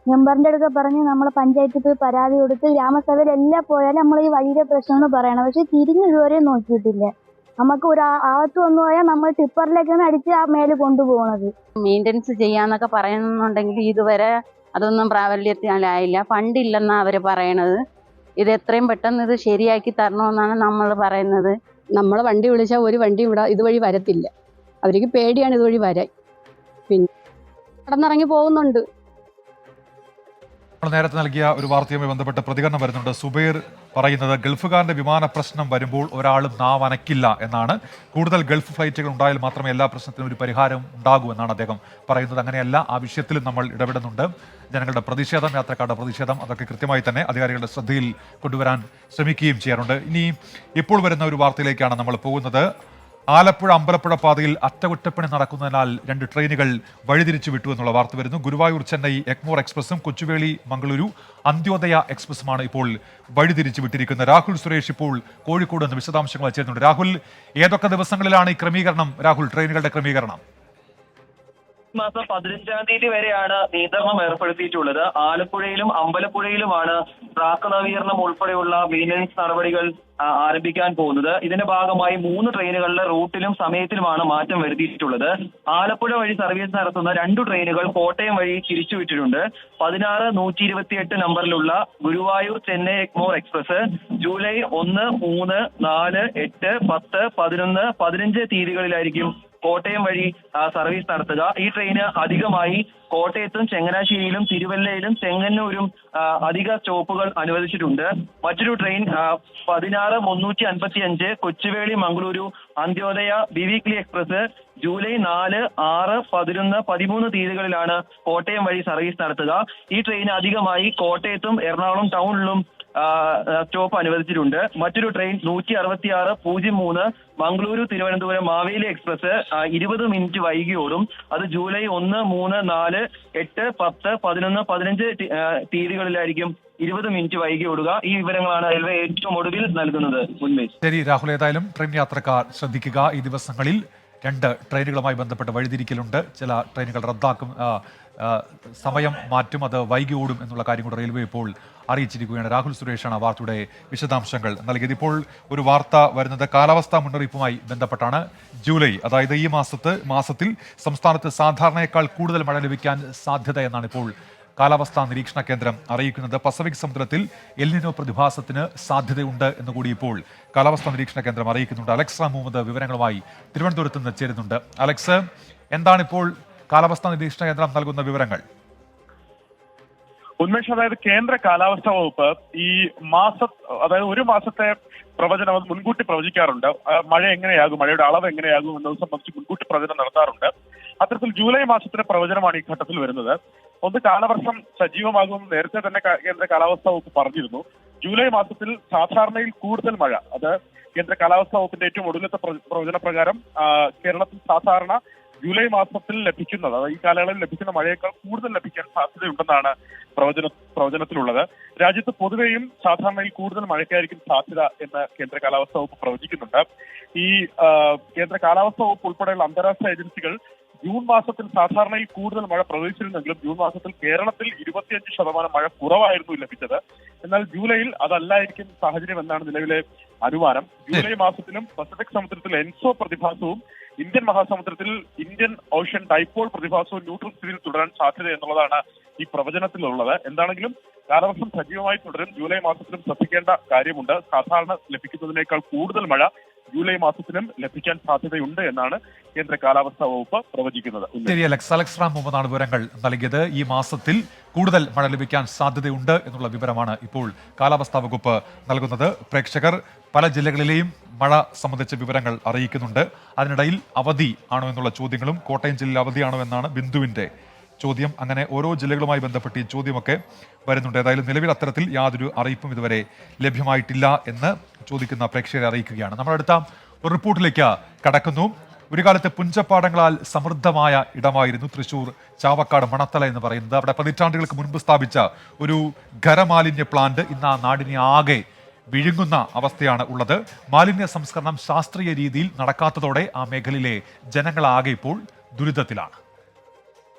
മെമ്പറിന്റെ അടുക്ക പറഞ്ഞ് നമ്മൾ പഞ്ചായത്തിൽ പോയി പരാതി കൊടുത്ത് ഗ്രാമസഭയിൽ എല്ലാം പോയാലും നമ്മൾ ഈ വഴിയുടെ പ്രശ്നങ്ങൾ പറയണം. പക്ഷെ തിരിഞ്ഞ് ഇതുവരെ നോക്കിയിട്ടില്ല. നമുക്ക് ഒരു ആവത്ത് വന്നു പോയാൽ നമ്മൾ ടിപ്പറിലേക്കാണ് അടിച്ച് ആ മേല് കൊണ്ടുപോകണത്. മെയിൻ്റനൻസ് ചെയ്യാന്നൊക്കെ പറയുന്നുണ്ടെങ്കിൽ ഇതുവരെ അതൊന്നും പ്രാബല്യത്തിലായില്ല. ഫണ്ടില്ലെന്നാണ് അവർ പറയണത്. ഇത് എത്രയും പെട്ടെന്ന് ഇത് ശരിയാക്കി തരണമെന്നാണ് നമ്മൾ പറയുന്നത്. നമ്മൾ വണ്ടി വിളിച്ചാൽ ഒരു വണ്ടി ഇവിടെ ഇതുവഴി വരത്തില്ല. അവർക്ക് പേടിയാണ് ഇതുവഴി വരാൻ. പിന്നെ കടന്നിറങ്ങി പോകുന്നുണ്ട്. നേരത്തെ നൽകിയ ഒരു വാർത്തയുമായി ബന്ധപ്പെട്ട് പ്രതികരണം വരുന്നുണ്ട്. സുബൈർ പറയുന്നത് ഗൾഫുകാരുടെ വിമാന പ്രശ്നം വരുമ്പോൾ ഒരാളും നാവനക്കില്ല എന്നാണ്. കൂടുതൽ ഗൾഫ് ഫ്ലൈറ്റുകൾ ഉണ്ടായാൽ മാത്രമേ എല്ലാ പ്രശ്നത്തിനും ഒരു പരിഹാരം ഉണ്ടാകൂ എന്നാണ് അദ്ദേഹം പറയുന്നത്. അങ്ങനെയല്ല, ആ വിഷയത്തിലും നമ്മൾ ഇടപെടുന്നുണ്ട്. ജനങ്ങളുടെ പ്രതിഷേധം, യാത്രക്കാരുടെ പ്രതിഷേധം, അതൊക്കെ കൃത്യമായി തന്നെ അധികാരികളുടെ ശ്രദ്ധയിൽ കൊണ്ടുവരാൻ ശ്രമിക്കുകയും ചെയ്യാറുണ്ട്. ഇനി ഇപ്പോൾ വരുന്ന ഒരു വാർത്തയിലേക്കാണ് നമ്മൾ പോകുന്നത്. ആലപ്പുഴ അമ്പലപ്പുഴ പാതയിൽ അറ്റകുറ്റപ്പണി നടക്കുന്നതിനാൽ 2 ട്രെയിനുകൾ വഴിതിരിച്ചു വിട്ടു എന്നുള്ള വാർത്ത വരുന്നു. ഗുരുവായൂർ ചെന്നൈ എഗ്മോർ എക്സ്പ്രസും കൊച്ചുവേളി മംഗളൂരു അന്ത്യോദയ എക്സ്പ്രസുമാണ് ഇപ്പോൾ വഴിതിരിച്ചു വിട്ടിരിക്കുന്നത്. രാഹുൽ സുരേഷ് ഇപ്പോൾ കോഴിക്കോട് നിന്ന് വിശദാംശങ്ങൾ ചെയ്യുന്നുണ്ട്. രാഹുൽ, ഏതൊക്കെ ദിവസങ്ങളിലാണ് ഈ ക്രമീകരണം? രാഹുൽ, ട്രെയിനുകളുടെ ക്രമീകരണം മാസം 15-ാം തീയതി വരെയാണ് നിയന്ത്രണം ഏർപ്പെടുത്തിയിട്ടുള്ളത്. ആലപ്പുഴയിലും അമ്പലപ്പുഴയിലുമാണ് ട്രാക്ക് നവീകരണം ഉൾപ്പെടെയുള്ള മെയിൻ്റനൻസ് നടപടികൾ ആരംഭിക്കാൻ പോകുന്നത്. ഇതിന്റെ ഭാഗമായി 3 ട്രെയിനുകളുടെ റൂട്ടിലും സമയത്തിലുമാണ് മാറ്റം വരുത്തിയിട്ടുള്ളത്. ആലപ്പുഴ വഴി സർവീസ് നടത്തുന്ന 2 ട്രെയിനുകൾ കോട്ടയം വഴി തിരിച്ചുവിട്ടിട്ടുണ്ട്. 16-128 നമ്പറിലുള്ള ഗുരുവായൂർ ചെന്നൈ എഗ്മോർ എക്സ്പ്രസ് ജൂലൈ 1, 3, 4, 8, 10, 11, 15 തീയതികളിലായിരിക്കും കോട്ടയം വഴി സർവീസ് നടത്തുക. ഈ ട്രെയിന് അധികമായി കോട്ടയത്തും ചങ്ങനാശ്ശേരിയിലും തിരുവല്ലയിലും ചെങ്ങന്നൂരും അധിക സ്റ്റോപ്പുകൾ അനുവദിച്ചിട്ടുണ്ട്. മറ്റൊരു train 16-355 Kochuveli Mangaluru Antyodaya biweekly express July 4, 6, 11, 13 തീയതികളിലാണ് കോട്ടയം വഴി സർവീസ് നടത്തുക. ഈ ട്രെയിൻ അധികമായി കോട്ടയത്തും എറണാകുളം ടൗണിലും സ്റ്റോപ്പ് അനുവദിച്ചിട്ടുണ്ട്. മറ്റൊരു train 166-03 Mangaluru Thiruvananthapuram Maveli express 20 minute വൈകി ഓടും. അത് ജൂലൈ 1, 3, 4, 8, 10, 11, 15 തീയതികളിലായിരിക്കും 20 മിനിറ്റ് വൈകി ഓടുക. ഈ വിവരങ്ങളാണ് റെയിൽവേ ഏറ്റവും ഒടുവിൽ നൽകുന്നത്. ഉന്മേഷ്. ശരി രാഹുൽ, ഏതായാലും ട്രെയിൻ യാത്രക്കാർ ശ്രദ്ധിക്കുക. ഈ ദിവസങ്ങളിൽ 2 ട്രെയിനുകളുമായി ബന്ധപ്പെട്ട് വഴിതിരിക്കലുണ്ട്. ചില ട്രെയിനുകൾ റദ്ദാക്കും, സമയം മാറ്റും, അത് വൈകി ഓടും എന്നുള്ള കാര്യം കൂടെ റെയിൽവേ ഇപ്പോൾ അറിയിച്ചിരിക്കുകയാണ്. രാഹുൽ സുരേഷാണ് വാർത്തയുടെ വിശദാംശങ്ങൾ നൽകിയത്. ഇപ്പോൾ ഒരു വാർത്ത വരുന്നത് കാലാവസ്ഥാ മുന്നറിയിപ്പുമായി ബന്ധപ്പെട്ടാണ്. ജൂലൈ, അതായത് ഈ മാസത്തിൽ സംസ്ഥാനത്ത് സാധാരണയേക്കാൾ കൂടുതൽ മഴ ലഭിക്കാൻ സാധ്യത എന്നാണ് ഇപ്പോൾ കാലാവസ്ഥാ നിരീക്ഷണ കേന്ദ്രം അറിയിക്കുന്നത്. പസഫിക് സമുദ്രത്തിൽ എൽ നിനോ പ്രതിഭാസത്തിന് സാധ്യതയുണ്ട് എന്നുകൂടി ഇപ്പോൾ കാലാവസ്ഥാ നിരീക്ഷണ കേന്ദ്രം അറിയിക്കുന്നുണ്ട്. അലക്സ് മുഹമ്മദ് വിവരങ്ങളുമായി തിരുവനന്തപുരത്ത് നിന്ന് ചേരുന്നുണ്ട്. അലക്സ്, എന്താണിപ്പോൾ കാലാവസ്ഥാ നിരീക്ഷണ കേന്ദ്രം നൽകുന്ന വിവരങ്ങൾ? ഉന്മേഷ്, അതായത് കേന്ദ്ര കാലാവസ്ഥാ വകുപ്പ് ഈ അതായത് ഒരു മാസത്തെ പ്രവചനം അത് മുൻകൂട്ടി പ്രവചിക്കാറുണ്ട്. മഴ എങ്ങനെയാകും, മഴയുടെ അളവ് എങ്ങനെയാകും എന്നത് സംബന്ധിച്ച് മുൻകൂട്ടി പ്രവചനം നടത്താറുണ്ട്. അത്തരത്തിൽ ജൂലൈ മാസത്തിന്റെ പ്രവചനമാണ് ഈ ഘട്ടത്തിൽ വരുന്നത്. ഒന്ന്, കാലവർഷം സജീവമാകുമെന്ന് നേരത്തെ തന്നെ കേന്ദ്ര കാലാവസ്ഥാ വകുപ്പ് പറഞ്ഞിരുന്നു. ജൂലൈ മാസത്തിൽ സാധാരണയിൽ കൂടുതൽ മഴ, അത് കേന്ദ്ര കാലാവസ്ഥാ വകുപ്പിന്റെ ഏറ്റവും ഒടുവിലത്തെ പ്രവചന പ്രകാരം കേരളത്തിൽ സാധാരണ ജൂലൈ മാസത്തിൽ ലഭിക്കുന്നത്, അതായത് ഈ കാലയളവിൽ ലഭിക്കുന്ന മഴയേക്കാൾ കൂടുതൽ ലഭിക്കാൻ സാധ്യതയുണ്ടെന്നാണ് പ്രവചനത്തിലുള്ളത്. രാജ്യത്ത് പൊതുവെയും സാധാരണയിൽ കൂടുതൽ മഴയ്ക്കായിരിക്കും സാധ്യത എന്ന് കേന്ദ്ര കാലാവസ്ഥാ വകുപ്പ് പ്രവചിക്കുന്നുണ്ട്. ഈ കേന്ദ്ര കാലാവസ്ഥാ വകുപ്പ് ഉൾപ്പെടെയുള്ള അന്താരാഷ്ട്ര ഏജൻസികൾ ജൂൺ മാസത്തിൽ സാധാരണയിൽ കൂടുതൽ മഴ പ്രവചിച്ചിരുന്നെങ്കിലും ജൂൺ മാസത്തിൽ കേരളത്തിൽ 25% മഴ കുറവായിരുന്നു ലഭിച്ചത്. എന്നാൽ ജൂലൈയിൽ അതല്ലായിരിക്കും സാഹചര്യം എന്നാണ് നിലവിലെ അനുമാനം. ജൂലൈ മാസത്തിലും പസഫിക് സമുദ്രത്തിൽ എൻസോ പ്രതിഭാസവും ഇന്ത്യൻ മഹാസമുദ്രത്തിൽ ഇന്ത്യൻ ഓഷ്യൻ ഡൈപോൾ പ്രതിഭാസവും ന്യൂട്രൽ സ്ഥിതിയിൽ തുടരാൻ സാധ്യത എന്നുള്ളതാണ് ഈ പ്രവചനത്തിലുള്ളത്. എന്താണെങ്കിലും കാലവർഷം സജീവമായി തുടരും. ജൂലൈ മാസത്തിലും ശ്രദ്ധിക്കേണ്ട കാര്യമുണ്ട്. സാധാരണ ലഭിക്കുന്നതിനേക്കാൾ കൂടുതൽ മഴ ജൂലൈ മാസത്തിലും ലഭിക്കാൻ സാധ്യതയുണ്ട് എന്നാണ് കേന്ദ്ര കാലാവസ്ഥാ വകുപ്പ് പ്രവചിക്കുന്നത്. ശരി അലക്സ് മുഹമ്മദാണ് വിവരങ്ങൾ നൽകിയത്. ഈ മാസത്തിൽ കൂടുതൽ മഴ ലഭിക്കാൻ സാധ്യതയുണ്ട് എന്നുള്ള വിവരമാണ് ഇപ്പോൾ കാലാവസ്ഥാ വകുപ്പ് നൽകുന്നത്. പ്രേക്ഷകർ പല ജില്ലകളിലെയും മഴ സംബന്ധിച്ച വിവരങ്ങൾ അറിയിക്കുന്നുണ്ട്. അതിനിടയിൽ അവധി ആണോ എന്നുള്ള ചോദ്യങ്ങളും, കോട്ടയം ജില്ലയിൽ അവധിയാണോ എന്നാണ് ബിന്ദുവിന്റെ ചോദ്യം. അങ്ങനെ ഓരോ ജില്ലകളുമായി ബന്ധപ്പെട്ട് ഈ ചോദ്യമൊക്കെ വരുന്നുണ്ട്. ഏതായാലും നിലവിൽ അത്തരത്തിൽ യാതൊരു അറിയിപ്പും ഇതുവരെ ലഭ്യമായിട്ടില്ല എന്ന് ചോദിക്കുന്ന പ്രേക്ഷകരെ അറിയിക്കുകയാണ്. നമ്മളടുത്ത ഒരു റിപ്പോർട്ടിലേക്ക് കടക്കുന്നു. ഒരു കാലത്ത് പുഞ്ചപ്പാടങ്ങളാൽ സമൃദ്ധമായ ഇടമായിരുന്നു തൃശൂർ ചാവക്കാട് മണത്തല എന്ന് പറയുന്നത്. അവിടെ പതിറ്റാണ്ടുകൾക്ക് മുൻപ് സ്ഥാപിച്ച ഒരു ഖരമാലിന്യ പ്ലാന്റ് ഇന്ന് ആ നാടിനെ ആകെ വിഴുങ്ങുന്ന അവസ്ഥയാണ് ഉള്ളത്. മാലിന്യ സംസ്കരണം ശാസ്ത്രീയ രീതിയിൽ നടക്കാത്തതോടെ ആ മേഖലയിലെ ജനങ്ങളാകെ ഇപ്പോൾ ദുരിതത്തിലാണ്.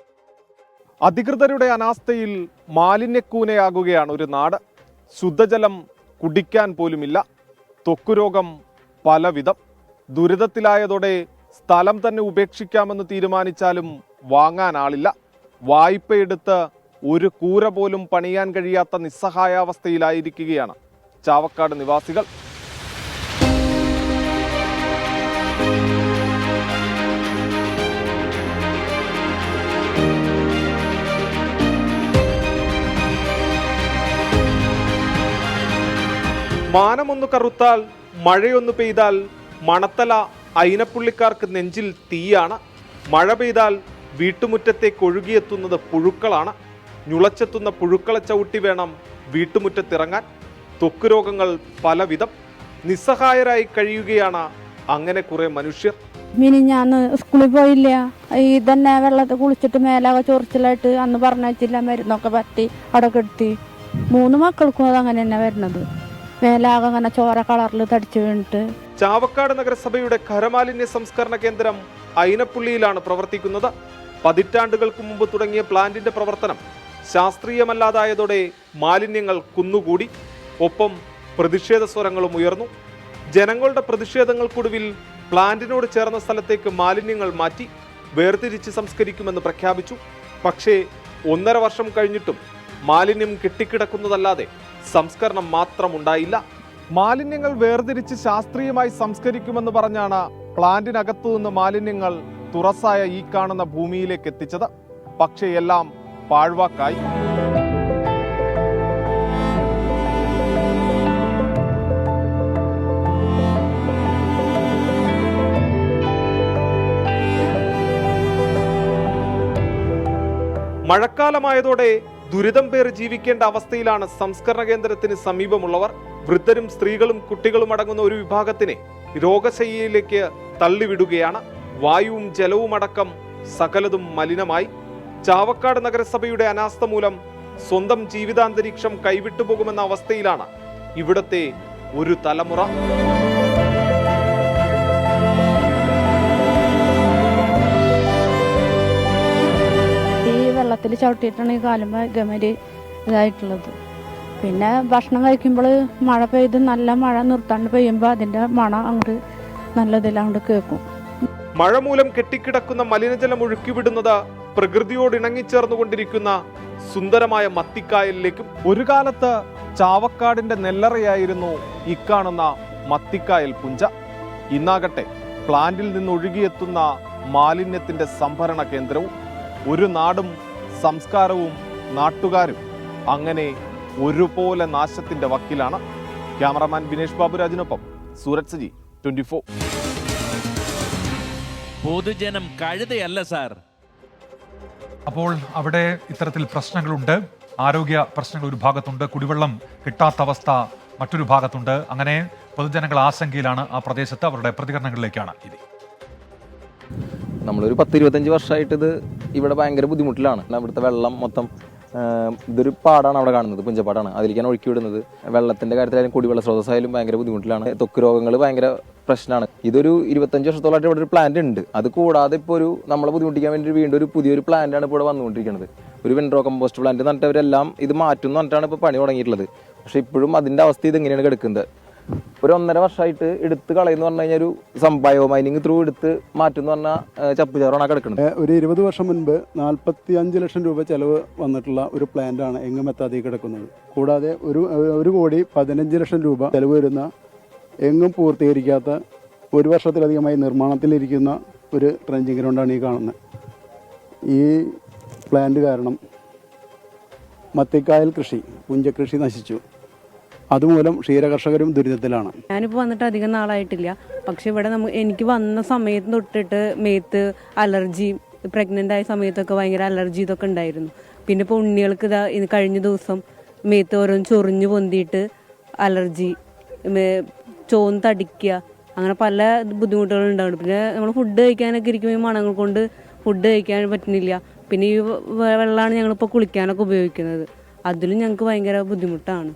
അധികൃതരുടെ അനാസ്ഥയിൽ മാലിന്യക്കൂനയാകുകയാണ് ഒരു നാട്. ശുദ്ധജലം കുടിക്കാൻ പോലുമില്ല. ത്വക്കുരോഗം പലവിധം. ദുരിതത്തിലായതോടെ സ്ഥലം തന്നെ ഉപേക്ഷിക്കാമെന്ന് തീരുമാനിച്ചാലും വാങ്ങാൻ ആളില്ല. വായ്പയെടുത്ത് ഒരു കൂര പോലും പണിയാൻ കഴിയാത്ത നിസ്സഹായാവസ്ഥയിലായിരിക്കുകയാണ് ചാവക്കാട് നിവാസികൾ. മാനമൊന്നു കറുത്താൽ, മഴയൊന്നു പെയ്താൽ മണത്തല അയിനപ്പുള്ളിക്കാർക്ക് നെഞ്ചിൽ തീയാണ്. മഴ പെയ്താൽ വീട്ടുമുറ്റത്തേക്ക് ഒഴുകിയെത്തുന്നത് പുഴുക്കളാണ്. ഞുളച്ചെത്തുന്ന പുഴുക്കളെ ചവിട്ടി വേണം വീട്ടുമുറ്റത്തിറങ്ങാൻ. ത്വക്ക് രോഗങ്ങൾ പലവിധം. നിസ്സഹായരായി കഴിയുകയാണ് അങ്ങനെ കുറെ മനുഷ്യർ. മിനിഞ്ഞാന്ന് സ്കൂളിൽ പോയില്ല. ഇതന്നെ വെള്ളത്തിൽ കുളിച്ചിട്ട് മേലാകെ ചൊറിച്ചിലായിട്ട് അന്ന് പറഞ്ഞില്ല. മരുന്നൊക്കെ പറ്റി അവിടെ കെടുത്തി. 3 മക്കൾക്കും അത് അങ്ങനെ തന്നെ വരുന്നത്. മേലാകെ അങ്ങനെ ചോര കളറിൽ തടിച്ചു വീണിട്ട്. ചാവക്കാട് നഗരസഭയുടെ ഖരമാലിന്യ സംസ്കരണ കേന്ദ്രം അയിനപ്പുള്ളിയിലാണ് പ്രവർത്തിക്കുന്നത്. പതിറ്റാണ്ടുകൾക്ക് മുമ്പ് തുടങ്ങിയ പ്ലാന്റിന്റെ പ്രവർത്തനം ശാസ്ത്രീയമല്ലാതായതോടെ മാലിന്യങ്ങൾ കുന്നുകൂടി. ഒപ്പം പ്രതിഷേധ സ്വരങ്ങളും ഉയർന്നു. ജനങ്ങളുടെ പ്രതിഷേധങ്ങൾക്കൊടുവിൽ പ്ലാന്റിനോട് ചേർന്ന സ്ഥലത്തേക്ക് മാലിന്യങ്ങൾ മാറ്റി വേർതിരിച്ച് സംസ്കരിക്കുമെന്ന് പ്രഖ്യാപിച്ചു. പക്ഷേ 1.5 വർഷം കഴിഞ്ഞിട്ടും മാലിന്യം കെട്ടിക്കിടക്കുന്നതല്ലാതെ സംസ്കരണം മാത്രം ഉണ്ടായില്ല. മാലിന്യങ്ങൾ വേർതിരിച്ച് ശാസ്ത്രീയമായി സംസ്കരിക്കുമെന്ന് പറഞ്ഞാണ് പ്ലാന്റിനകത്തു നിന്ന് മാലിന്യങ്ങൾ തുറസായ ഈ കാണുന്ന ഭൂമിയിലേക്ക് എത്തിച്ചത്. പക്ഷേ എല്ലാം പാഴ്വാക്കായി. മഴക്കാലമായതോടെ ദുരിതം പേറി ജീവിക്കേണ്ട അവസ്ഥയിലാണ് സംസ്കരണ കേന്ദ്രത്തിന് സമീപമുള്ളവർ. വൃദ്ധരും സ്ത്രീകളും കുട്ടികളും അടങ്ങുന്ന ഒരു വിഭാഗത്തിനെ രോഗശയ്യയിലേക്ക് തള്ളിവിടുകയാണ്. വായുവും ജലവും അടക്കം സകലതും മലിനമായി. ചാവക്കാട് നഗരസഭയുടെ അനാസ്ഥ മൂലം സ്വന്തം ജീവിതാന്തരീക്ഷം കൈവിട്ടുപോകുമെന്ന അവസ്ഥയിലാണ് ഇവിടത്തെ ഒരു തലമുറ. ഈ വെള്ളത്തിൽ ചവിട്ടിയിട്ടാണ് ഈ കാലുമ്പ ഗമര് ഇതായിട്ടുള്ളത്. പിന്നെ ഭക്ഷണം കഴിക്കുമ്പോൾ മഴ പെയ്ത് നല്ല മഴ നിർത്താണ്ട് പെയ്യുമ്പോൾ അതിൻ്റെ മണം അങ്ങോട്ട് നല്ലതിലാണ്ട് കേൾക്കും. മഴ മൂലം കെട്ടിക്കിടക്കുന്ന മലിനജലം ഒഴുക്കിവിടുന്നത് പ്രകൃതിയോട് ഇണങ്ങിച്ചേർന്നുകൊണ്ടിരിക്കുന്ന സുന്ദരമായ മത്തിക്കായലിലേക്കും. ഒരു കാലത്ത് ചാവക്കാടിന്റെ നെല്ലറയായിരുന്നു ഇക്കാണുന്ന മത്തിക്കായൽ പുഞ്ച. ഇന്നാകട്ടെ പ്ലാന്റിൽ നിന്ന് ഒഴുകിയെത്തുന്ന മാലിന്യത്തിന്റെ സംഭരണ കേന്ദ്രവും. ഒരു നാടും സംസ്കാരവും നാട്ടുകാരും അങ്ങനെ ഒരുപോലെ നാശത്തിന്റെ വക്കിലാണ്. ക്യാമറമാൻ ബിനേഷ് ബാബുരാജിനൊപ്പം സൂരജ് സജി, 24. പൊതുജനം കഴുതയല്ല സാർ. അപ്പോൾ അവിടെ ഇത്തരത്തിൽ പ്രശ്നങ്ങളുണ്ട്. ആരോഗ്യ പ്രശ്നങ്ങൾ ഒരു ഭാഗത്തുണ്ട്, കുടിവെള്ളം കിട്ടാത്ത അവസ്ഥ മറ്റൊരു ഭാഗത്തുണ്ട്. അങ്ങനെ പൊതുജനങ്ങൾ ആശങ്കയിലാണ്. ആ പ്രദേശത്ത് അവരുടെ പ്രതികരണങ്ങളിലേക്കാണ് ഇനി. നമ്മളൊരു 10-25 വർഷമായിട്ട് ഇത് ഇവിടെ ഭയങ്കര ബുദ്ധിമുട്ടിലാണ്. ഇവിടുത്തെ വെള്ളം മൊത്തം ഇതൊരു പാടാണ് അവിടെ കാണുന്നത്, പുഞ്ചപ്പാടാണ്. അതിലേക്കാണ് ഒഴുക്കി വിടുന്നത്. വെള്ളത്തിന്റെ കാര്യത്തിലായാലും കുടിവെള്ള സ്രോതസ്സായാലും ഭയങ്കര ബുദ്ധിമുട്ടിലാണ്. ത്വക്ക് രോഗങ്ങൾ ഭയങ്കര പ്രശ്നമാണ്. ഇതൊരു 25 വർഷത്തോളമായിട്ട് ഇവിടെ ഒരു പ്ലാന്റ് ഉണ്ട്. അത് കൂടാതെ ഇപ്പോൾ നമ്മളെ ബുദ്ധിമുട്ടിക്കാൻ വേണ്ടി വീണ്ടും പുതിയൊരു പ്ലാന്റാണ് ഇപ്പോൾ ഇവിടെ വന്നുകൊണ്ടിരിക്കുന്നത്. ഒരു വിൻഡ്രോ കമ്പോസ്റ്റ് പ്ലാന്റ് എന്ന് പറഞ്ഞിട്ടവരെല്ലാം ഇത് മാറ്റും എന്ന് പറഞ്ഞിട്ടാണ് ഇപ്പോൾ പണി തുടങ്ങിയിട്ടുള്ളത്. പക്ഷേ ഇപ്പോഴും അതിൻ്റെ അവസ്ഥ ഇതെങ്ങനെയാണ് കിടക്കുന്നത്. ഒരു 1.5 വർഷമായിട്ട് എടുത്ത് കളയെന്ന് പറഞ്ഞു കഴിഞ്ഞാൽ ഒരു ബയോ മൈനിങ് ത്രൂ എടുത്ത് മാറ്റുമെന്ന് പറഞ്ഞാൽ ചപ്പുചാറാണ് കിടക്കുന്നത്. ഒരു 20 വർഷം മുൻപ് 45 ലക്ഷം രൂപ ചെലവ് വന്നിട്ടുള്ള ഒരു പ്ലാന്റാണ് എങ്ങും എത്താതെ കിടക്കുന്നത്. കൂടാതെ 1,15 ലക്ഷം രൂപ ചെലവ് വരുന്ന എങ്ങും പൂർത്തീകരിക്കാത്ത 1 വർഷത്തിലധികമായി നിർമ്മാണത്തിലിരിക്കുന്ന ഒരു ട്രെഞ്ചിങ് ഗ്രൗണ്ടാണ് ഈ കാണുന്നത്. ഈ പ്ലാന്റ് കാരണം മത്തിക്കായൽ കൃഷി, പുഞ്ചകൃഷി നശിച്ചു. അതുമൂലം ക്ഷീരകർഷകരും ദുരിതത്തിലാണ്. ഞാനിപ്പോൾ വന്നിട്ട് അധികം നാളായിട്ടില്ല. പക്ഷെ ഇവിടെ എനിക്ക് വന്ന സമയത്ത് തൊട്ടിട്ട് മേത്ത് അലർജി, പ്രഗ്നൻ്റ് ആയ സമയത്തൊക്കെ ഭയങ്കര അലർജി ഇതൊക്കെ ഉണ്ടായിരുന്നു. പിന്നെ ഇപ്പോൾ ഉണ്ണികൾക്ക് കഴിഞ്ഞ ദിവസം മേത്ത് ഓരോന്ന് ചൊറിഞ്ഞു പൊന്തിയിട്ട് അലർജി, ചോന്ന് തടിക്കുക, അങ്ങനെ പല ബുദ്ധിമുട്ടുകളും ഉണ്ടാവുന്നുണ്ട്. പിന്നെ നമ്മൾ ഫുഡ് കഴിക്കാനൊക്കെ ഇരിക്കുമ്പോൾ ഈ മണങ്ങൾ കൊണ്ട് ഫുഡ് കഴിക്കാൻ പറ്റുന്നില്ല. പിന്നെ ഈ വെള്ളമാണ് ഞങ്ങളിപ്പോൾ കുളിക്കാനൊക്കെ ഉപയോഗിക്കുന്നത്. അതിലും ഞങ്ങൾക്ക് ഭയങ്കര ബുദ്ധിമുട്ടാണ്.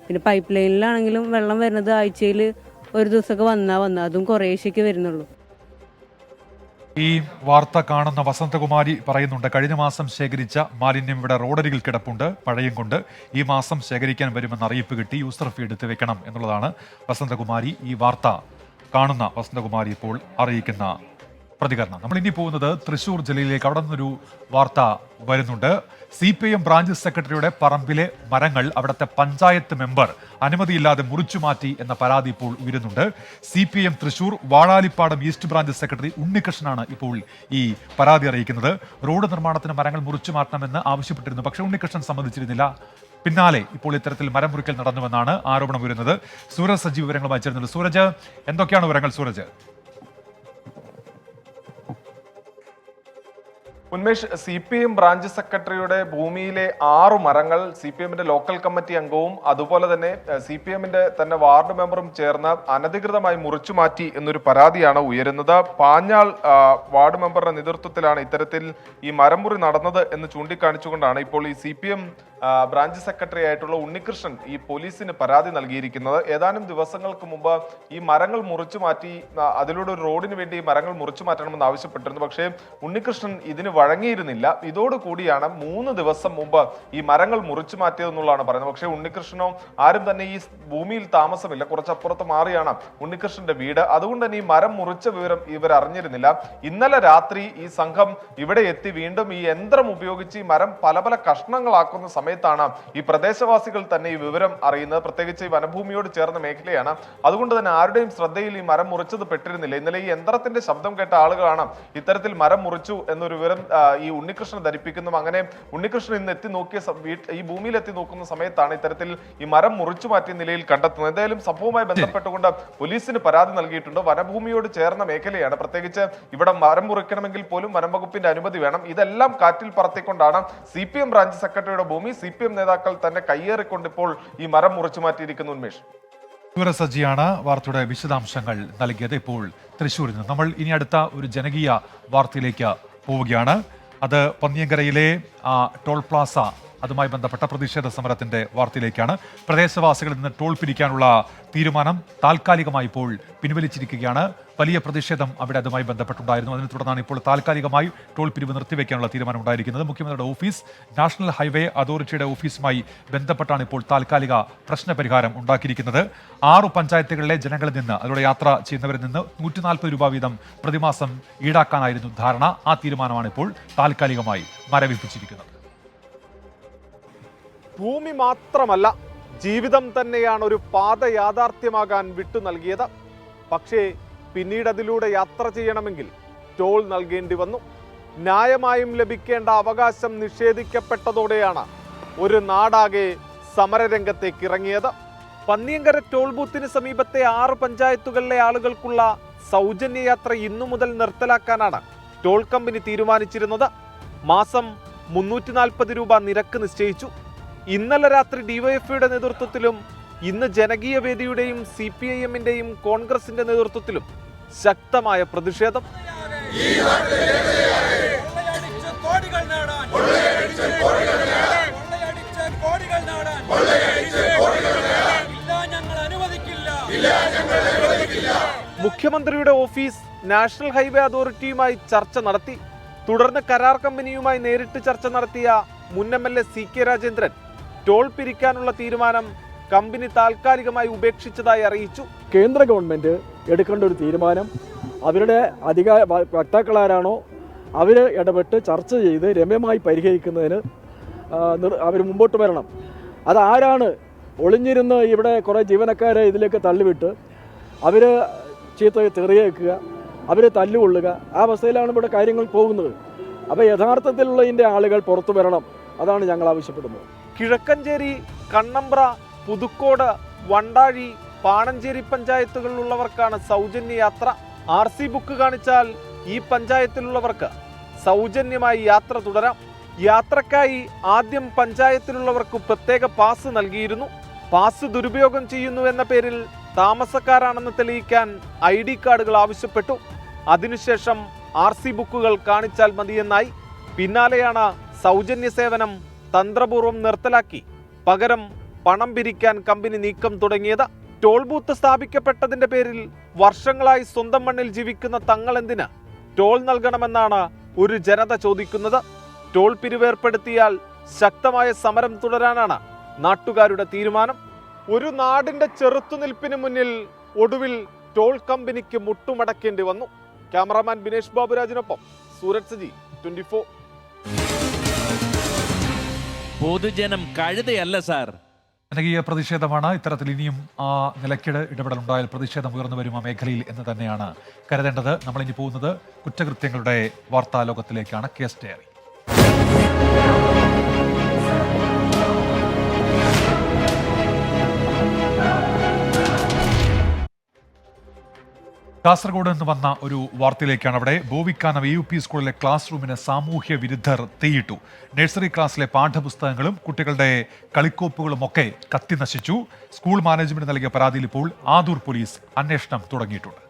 പിന്നെ പൈപ്പ് ലൈനിലാണെങ്കിലും വെള്ളം വരുന്നത് ആഴ്ചയിൽ ഒരു ദിവസമൊക്കെ വന്നാൽ അതും കുറേശ്ശേക്ക് വരുന്നുള്ളൂ. ഈ വാർത്ത കാണുന്ന വസന്തകുമാരി പറയുന്നുണ്ട്, കഴിഞ്ഞ മാസം ശേഖരിച്ച മാലിന്യം ഇവിടെ റോഡരികിൽ കിടപ്പുണ്ട്, മഴയും കൊണ്ട്. ഈ മാസം ശേഖരിക്കാൻ വരുമെന്ന് അറിയിപ്പ് കിട്ടി, യൂസർ ഫീ എടുത്ത് വെക്കണം എന്നുള്ളതാണ് വസന്തകുമാരി, ഈ വാർത്ത കാണുന്ന വസന്തകുമാരി ഇപ്പോൾ അറിയിക്കുന്ന പ്രതികരണം. നമ്മൾ ഇനി പോകുന്നത് തൃശ്ശൂർ ജില്ലയിലേക്ക്. അവിടെ നിന്നൊരു വാർത്ത വരുന്നുണ്ട്. CPIM ബ്രാഞ്ച് സെക്രട്ടറിയുടെ പറമ്പിലെ മരങ്ങൾ അവിടുത്തെ പഞ്ചായത്ത് മെമ്പർ അനുമതിയില്ലാതെ മുറിച്ചു മാറ്റി എന്ന പരാതി ഇപ്പോൾ ഉയരുന്നുണ്ട്. CPIM Thrissur Valalippadam east branch secretary ഉണ്ണികൃഷ്ണനാണ് ഇപ്പോൾ ഈ പരാതി അറിയിക്കുന്നത്. റോഡ് നിർമ്മാണത്തിന് മരങ്ങൾ മുറിച്ചു മാറ്റണമെന്ന് ആവശ്യപ്പെട്ടിരുന്നു, പക്ഷേ ഉണ്ണികൃഷ്ണൻ സമ്മതിച്ചിരുന്നില്ല. പിന്നാലെ ഇപ്പോൾ ഇത്തരത്തിൽ മരം മുറിക്കൽ നടന്നുവെന്നാണ് ആരോപണം വരുന്നത്. സൂരജ് സജീവ് വിവരങ്ങളുമായി ചേരുന്നുണ്ട്. സൂരജ്, എന്തൊക്കെയാണ് വിവരങ്ങൾ? സൂരജ്. ഉന്മേഷ്, CPIM ബ്രാഞ്ച് സെക്രട്ടറിയുടെ ഭൂമിയിലെ 6 മരങ്ങൾ CPIMന്റെ ലോക്കൽ കമ്മിറ്റി അംഗവും അതുപോലെ തന്നെ CPIMന്റെ തന്നെ വാർഡ് മെമ്പറും ചേർന്ന് അനധികൃതമായി മുറിച്ചു മാറ്റി എന്നൊരു പരാതിയാണ് ഉയരുന്നത്. പാഞ്ഞാൾ വാർഡ് മെമ്പറുടെ നേതൃത്വത്തിലാണ് ഇത്തരത്തിൽ ഈ മരംമുറി നടന്നത് എന്ന് ചൂണ്ടിക്കാണിച്ചുകൊണ്ടാണ് ഇപ്പോൾ ഈ CPIM ബ്രാഞ്ച് സെക്രട്ടറി ആയിട്ടുള്ള ഉണ്ണികൃഷ്ണൻ ഈ പോലീസിന് പരാതി നൽകിയിരിക്കുന്നത്. ഏതാനും ദിവസങ്ങൾക്ക് മുമ്പ് ഈ മരങ്ങൾ മുറിച്ചു മാറ്റി അതിലൂടെ ഒരു റോഡിന് വേണ്ടി ഈ മരങ്ങൾ മുറിച്ചു മാറ്റണമെന്ന് ആവശ്യപ്പെട്ടിരുന്നു. പക്ഷേ ഉണ്ണികൃഷ്ണൻ ഇതിന് വഴങ്ങിയിരുന്നില്ല. ഇതോടുകൂടിയാണ് 3 ദിവസം മുമ്പ് ഈ മരങ്ങൾ മുറിച്ചു മാറ്റിയതെന്നുള്ളതാണ് പറയുന്നത്. പക്ഷേ ഉണ്ണികൃഷ്ണനോ ആരും തന്നെ ഈ ഭൂമിയിൽ താമസമില്ല, കുറച്ചപ്പുറത്ത് മാറിയാണ് ഉണ്ണികൃഷ്ണന്റെ വീട്. അതുകൊണ്ട് തന്നെ ഈ മരം മുറിച്ച വിവരം ഇവർ അറിഞ്ഞിരുന്നില്ല. ഇന്നലെ രാത്രി ഈ സംഘം ഇവിടെ എത്തി വീണ്ടും ഈ യന്ത്രം ഉപയോഗിച്ച് ഈ മരം പല കഷ്ണങ്ങളാക്കുന്ന സമയത്ത് സമയത്താണ് ഈ പ്രദേശവാസികൾ തന്നെ ഈ വിവരം അറിയുന്നത്. പ്രത്യേകിച്ച് ഈ വനഭൂമിയോട് ചേർന്ന മേഖലയാണ്. അതുകൊണ്ട് തന്നെ ആരുടെയും ശ്രദ്ധയിൽ ഈ മരം മുറിച്ചത് പെട്ടിരുന്നില്ല. ഇന്നലെ ഈ യന്ത്രത്തിന്റെ ശബ്ദം കേട്ട ആളുകളാണ് ഇത്തരത്തിൽ മരം മുറിച്ചു എന്നൊരു വിവരം ഈ ഉണ്ണികൃഷ്ണൻ ധരിപ്പിക്കുന്നു. അങ്ങനെ ഉണ്ണികൃഷ്ണൻ ഇന്ന് എത്തി നോക്കിയ ഈ ഭൂമിയിൽ എത്തി നോക്കുന്ന സമയത്താണ് ഇത്തരത്തിൽ ഈ മരം മുറിച്ചു മാറ്റിയ നിലയിൽ കണ്ടെത്തുന്നത്. എന്തായാലും സംഭവവുമായി ബന്ധപ്പെട്ടുകൊണ്ട് പോലീസിന് പരാതി നൽകിയിട്ടുണ്ട്. വനഭൂമിയോട് ചേർന്ന മേഖലയാണ്. പ്രത്യേകിച്ച് ഇവിടെ മരം മുറിക്കണമെങ്കിൽ പോലും വനം വകുപ്പിന്റെ അനുമതി വേണം. ഇതെല്ലാം കാറ്റിൽ പറത്തിക്കൊണ്ടാണ് CPM ബ്രാഞ്ച് സെക്രട്ടറിയുടെ ഭൂമി CPM നേതാക്കൾ തന്നെ കയ്യേറിക്കൊണ്ട് ഇപ്പോൾ ഈ മരം മുറിച്ചു മാറ്റിയിരിക്കുന്നു. ഉന്മേഷ്, സജിയാണ് വാർത്തയുടെ വിശദാംശങ്ങൾ നൽകിയത്. ഇപ്പോൾ തൃശ്ശൂരിൽ നിന്ന് നമ്മൾ ഇനി അടുത്ത ഒരു ജനകീയ വാർത്തയിലേക്ക് പോവുകയാണ്. അത് പന്നിയങ്കരയിലെ ടോൾ പ്ലാസ, അതുമായി ബന്ധപ്പെട്ട പ്രതിഷേധ സമരത്തിന്റെ വാർത്തയിലേക്കാണ്. പ്രദേശവാസികളിൽ നിന്ന് ടോൾ പിരിക്കാനുള്ള തീരുമാനം താൽക്കാലികമായി ഇപ്പോൾ പിൻവലിച്ചിരിക്കുകയാണ്. വലിയ പ്രതിഷേധം അവിടെ അതുമായി ബന്ധപ്പെട്ടുണ്ടായിരുന്നു. അതിനെ തുടർന്നാണ് ഇപ്പോൾ താൽക്കാലികമായി ടോൾ പിരിവ് നിർത്തിവെക്കാനുള്ള തീരുമാനം ഉണ്ടായിരിക്കുന്നത്. മുഖ്യമന്ത്രിയുടെ ഓഫീസ് നാഷണൽ ഹൈവേ അതോറിറ്റിയുടെ ഓഫീസുമായി ബന്ധപ്പെട്ടാണ് ഇപ്പോൾ താൽക്കാലിക പ്രശ്നപരിഹാരം ഉണ്ടാക്കിയിരിക്കുന്നത്. 6 പഞ്ചായത്തുകളിലെ ജനങ്ങളിൽ നിന്ന്, അതിലൂടെ യാത്ര ചെയ്യുന്നവരിൽ നിന്ന് 140 രൂപ വീതം പ്രതിമാസം ഈടാക്കാനായിരുന്നു ധാരണ. ആ തീരുമാനമാണ് ഇപ്പോൾ താൽക്കാലികമായി മരവിപ്പിച്ചിരിക്കുന്നത്. ഭൂമി മാത്രമല്ല, ജീവിതം തന്നെയാണ് ഒരു പാത യാഥാർത്ഥ്യമാകാൻ വിട്ടു നൽകിയത്. പക്ഷേ പിന്നീട് അതിലൂടെ യാത്ര ചെയ്യണമെങ്കിൽ ടോൾ നൽകേണ്ടി വന്നു. ന്യായമായും ലഭിക്കേണ്ട അവകാശം നിഷേധിക്കപ്പെട്ടതോടെയാണ് ഒരു നാടാകെ സമരരംഗത്തേക്ക് ഇറങ്ങിയത്. പന്നിയങ്കര ടോൾ ബൂത്തിന് സമീപത്തെ 6 പഞ്ചായത്തുകളിലെ ആളുകൾക്കുള്ള സൗജന്യ യാത്ര ഇന്നു മുതൽ നിർത്തലാക്കാനാണ് ടോൾ കമ്പനി തീരുമാനിച്ചിരുന്നത്. മാസം 340 രൂപ നിരക്ക് നിശ്ചയിച്ചു. ഇന്നലെ രാത്രി ഡിവൈഎഫ്ഐയുടെ നേതൃത്വത്തിലും ഇന്ന് ജനകീയ വേദിയുടെയും CPIM-ന്റെയും കോൺഗ്രസിന്റെ നേതൃത്വത്തിലും ശക്തമായ പ്രതിഷേധം. മുഖ്യമന്ത്രിയുടെ ഓഫീസ് നാഷണൽ ഹൈവേ അതോറിറ്റിയുമായി ചർച്ച നടത്തി. തുടർന്ന് കരാർ കമ്പനിയുമായി നേരിട്ട് ചർച്ച നടത്തിയ മുൻ MLA CK രാജേന്ദ്രൻ ടോൾ പിരിക്കാനുള്ള തീരുമാനം കമ്പനി താൽക്കാലികമായി ഉപേക്ഷിച്ചതായി അറിയിച്ചു. കേന്ദ്ര ഗവൺമെൻറ് എടുക്കേണ്ട ഒരു തീരുമാനം, അവരുടെ വക്താക്കളാരാണോ അവർ ഇടപെട്ട് ചർച്ച ചെയ്ത് രമ്യമായി പരിഹരിക്കുന്നതിന് അവർ മുമ്പോട്ട് വരണം. അതാരാണ് ഒളിഞ്ഞിരുന്ന് ഇവിടെ കുറേ ജീവനക്കാരെ ഇതിലേക്ക് തള്ളിവിട്ട് അവർ ചീത്ത തെറിയേക്കുക, അവർ തല്ലുകൊള്ളുക, ആ അവസ്ഥയിലാണ് ഇവിടെ കാര്യങ്ങൾ പോകുന്നത്. അപ്പോൾ യഥാർത്ഥത്തിലുള്ള ഇതിൻ്റെ ആളുകൾ പുറത്തു വരണം. അതാണ് ഞങ്ങൾ ആവശ്യപ്പെടുന്നത്. കിഴക്കഞ്ചേരി, കണ്ണമ്പ്ര, പുതുക്കോട്, വണ്ടാഴി, പാണഞ്ചേരി പഞ്ചായത്തുകളിലുള്ളവർക്കാണ് സൗജന്യ യാത്ര. RC ബുക്ക് കാണിച്ചാൽ ഈ പഞ്ചായത്തിലുള്ളവർക്ക് സൗജന്യമായി യാത്ര തുടരാം. യാത്രക്കായി ആദ്യം പഞ്ചായത്തിലുള്ളവർക്ക് പ്രത്യേക പാസ് നൽകിയിരുന്നു. പാസ് ദുരുപയോഗം ചെയ്യുന്നു എന്ന പേരിൽ താമസക്കാരാണെന്ന് തെളിയിക്കാൻ ID കാർഡുകൾ ആവശ്യപ്പെട്ടു. അതിനുശേഷം RC ബുക്കുകൾ കാണിച്ചാൽ മതിയെന്നായി. പിന്നാലെയാണ് സൗജന്യ സേവനം തന്ത്രപൂർവ്വം നിർത്തലാക്കി പകരം പണം പിരിക്കാൻ കമ്പനി നീക്കം തുടങ്ങിയത്. ടോൾ ബൂത്ത് സ്ഥാപിക്കപ്പെട്ടതിന്റെ പേരിൽ വർഷങ്ങളായി സ്വന്തം മണ്ണിൽ ജീവിക്കുന്ന തങ്ങൾ എന്തിന് ടോൾ നൽകണമെന്നാണ് ഒരു ജനത ചോദിക്കുന്നത്. ടോൾ പിരിവേർപ്പെടുത്തിയാൽ ശക്തമായ സമരം തുടരാനാണ് നാട്ടുകാരുടെ തീരുമാനം. ഒരു നാടിന്റെ ചെറുത്തുനിൽപ്പിന് മുന്നിൽ ഒടുവിൽ ടോൾ കമ്പനിക്ക് മുട്ടുമടക്കേണ്ടി വന്നു. ക്യാമറാമാൻ ബിനേഷ് ബാബുരാജിനൊപ്പം സൂരജ് സജി, 24. പൊതുജനം കഴുതയല്ല സാർ. ജനകീയ പ്രതിഷേധമാണ്. ഇത്തരത്തിൽ ഇനിയും ആ നിലയ്ക്കിടെ ഇടപെടലുണ്ടായാൽ പ്രതിഷേധം ഉയർന്നു വരും ആ മേഖലയിൽ എന്ന് തന്നെയാണ് കരുതേണ്ടത്. നമ്മളിനി പോകുന്നത് കുറ്റകൃത്യങ്ങളുടെ വാർത്താലോകത്തിലേക്കാണ്. Case diary. കാസർഗോഡ് നിന്ന് വന്ന ഒരു വാർത്തയിലേക്കാണ്. അവിടെ ബോവിക്കാനം AUP സ്കൂളിലെ ക്ലാസ് റൂമിന് സാമൂഹ്യ വിരുദ്ധർ തീയിട്ടു. നഴ്സറി ക്ലാസ്സിലെ പാഠപുസ്തകങ്ങളും കുട്ടികളുടെ കളിക്കോപ്പുകളും ഒക്കെ കത്തി നശിച്ചു. സ്കൂൾ മാനേജ്മെന്റ് നൽകിയ പരാതിയിൽ ഇപ്പോൾ ആദൂർ പോലീസ് അന്വേഷണം തുടങ്ങിയിട്ടുണ്ട്.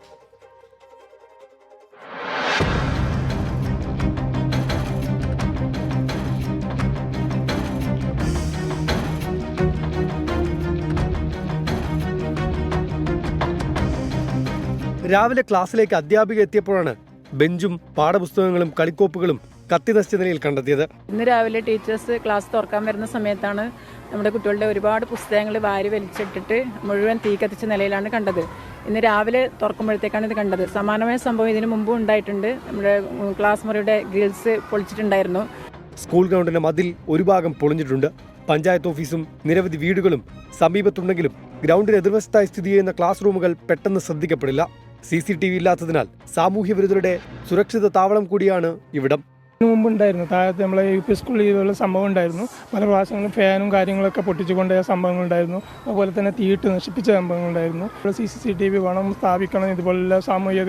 രാവിലെ ക്ലാസ്സിലേക്ക് അധ്യാപിക എത്തിയപ്പോഴാണ് ബെഞ്ചും പാഠപുസ്തകങ്ങളും കളിക്കോപ്പുകളും കത്തി നശിച്ച നിലയിൽ കണ്ടെത്തിയത്. ഇന്ന് രാവിലെ ടീച്ചേഴ്സ് ക്ലാസ് തുറക്കാൻ വരുന്ന സമയത്താണ് നമ്മുടെ കുട്ടികളുടെ ഒരുപാട് പുസ്തകങ്ങൾ വാരി വലിച്ചിട്ടിട്ട് മുഴുവൻ തീ കത്തിച്ച നിലയിലാണ് കണ്ടത്. ഇന്ന് രാവിലെ തുറക്കുമ്പോഴത്തേക്കാണ് ഇത് കണ്ടത്. സമാനമായ സംഭവം ഇതിനു മുമ്പും ഉണ്ടായിട്ടുണ്ട്. നമ്മുടെ ക്ലാസ് മുറിയുടെ ഗ്രിൽസ് പൊളിച്ചിട്ടുണ്ടായിരുന്നു. സ്കൂൾ ഗ്രൗണ്ടിന്റെ മതിൽ ഒരു ഭാഗം പൊളിഞ്ഞിട്ടുണ്ട്. പഞ്ചായത്ത് ഓഫീസും നിരവധി വീടുകളും സമീപത്തുണ്ടെങ്കിലും ഗ്രൗണ്ടിന് എതിർവശത്തായി സ്ഥിതി ചെയ്യുന്ന ക്ലാസ് റൂമുകൾ പെട്ടെന്ന് ശ്രദ്ധിക്കപ്പെടില്ല. CCTV ഇല്ലാത്തതിനാൽ സാമൂഹ്യ വിരുദ്ധരുടെ സുരക്ഷിത താവളം കൂടിയാണ് ഇവിടം. മുമ്പുണ്ടായിരുന്നു താഴത്ത് നമ്മളെ UP സ്കൂളിൽ ഇതുപോലെ സംഭവം ഉണ്ടായിരുന്നു. പല പ്രാവശ്യങ്ങളും ഫാനും കാര്യങ്ങളൊക്കെ പൊട്ടിച്ചുകൊണ്ടുപോയ സംഭവങ്ങളുണ്ടായിരുന്നു. അതുപോലെ തന്നെ തീയിട്ട് നശിപ്പിച്ച സംഭവങ്ങളുണ്ടായിരുന്നു. CCTV വേണം, സ്ഥാപിക്കണം, ഇതുപോലുള്ള സാമൂഹിക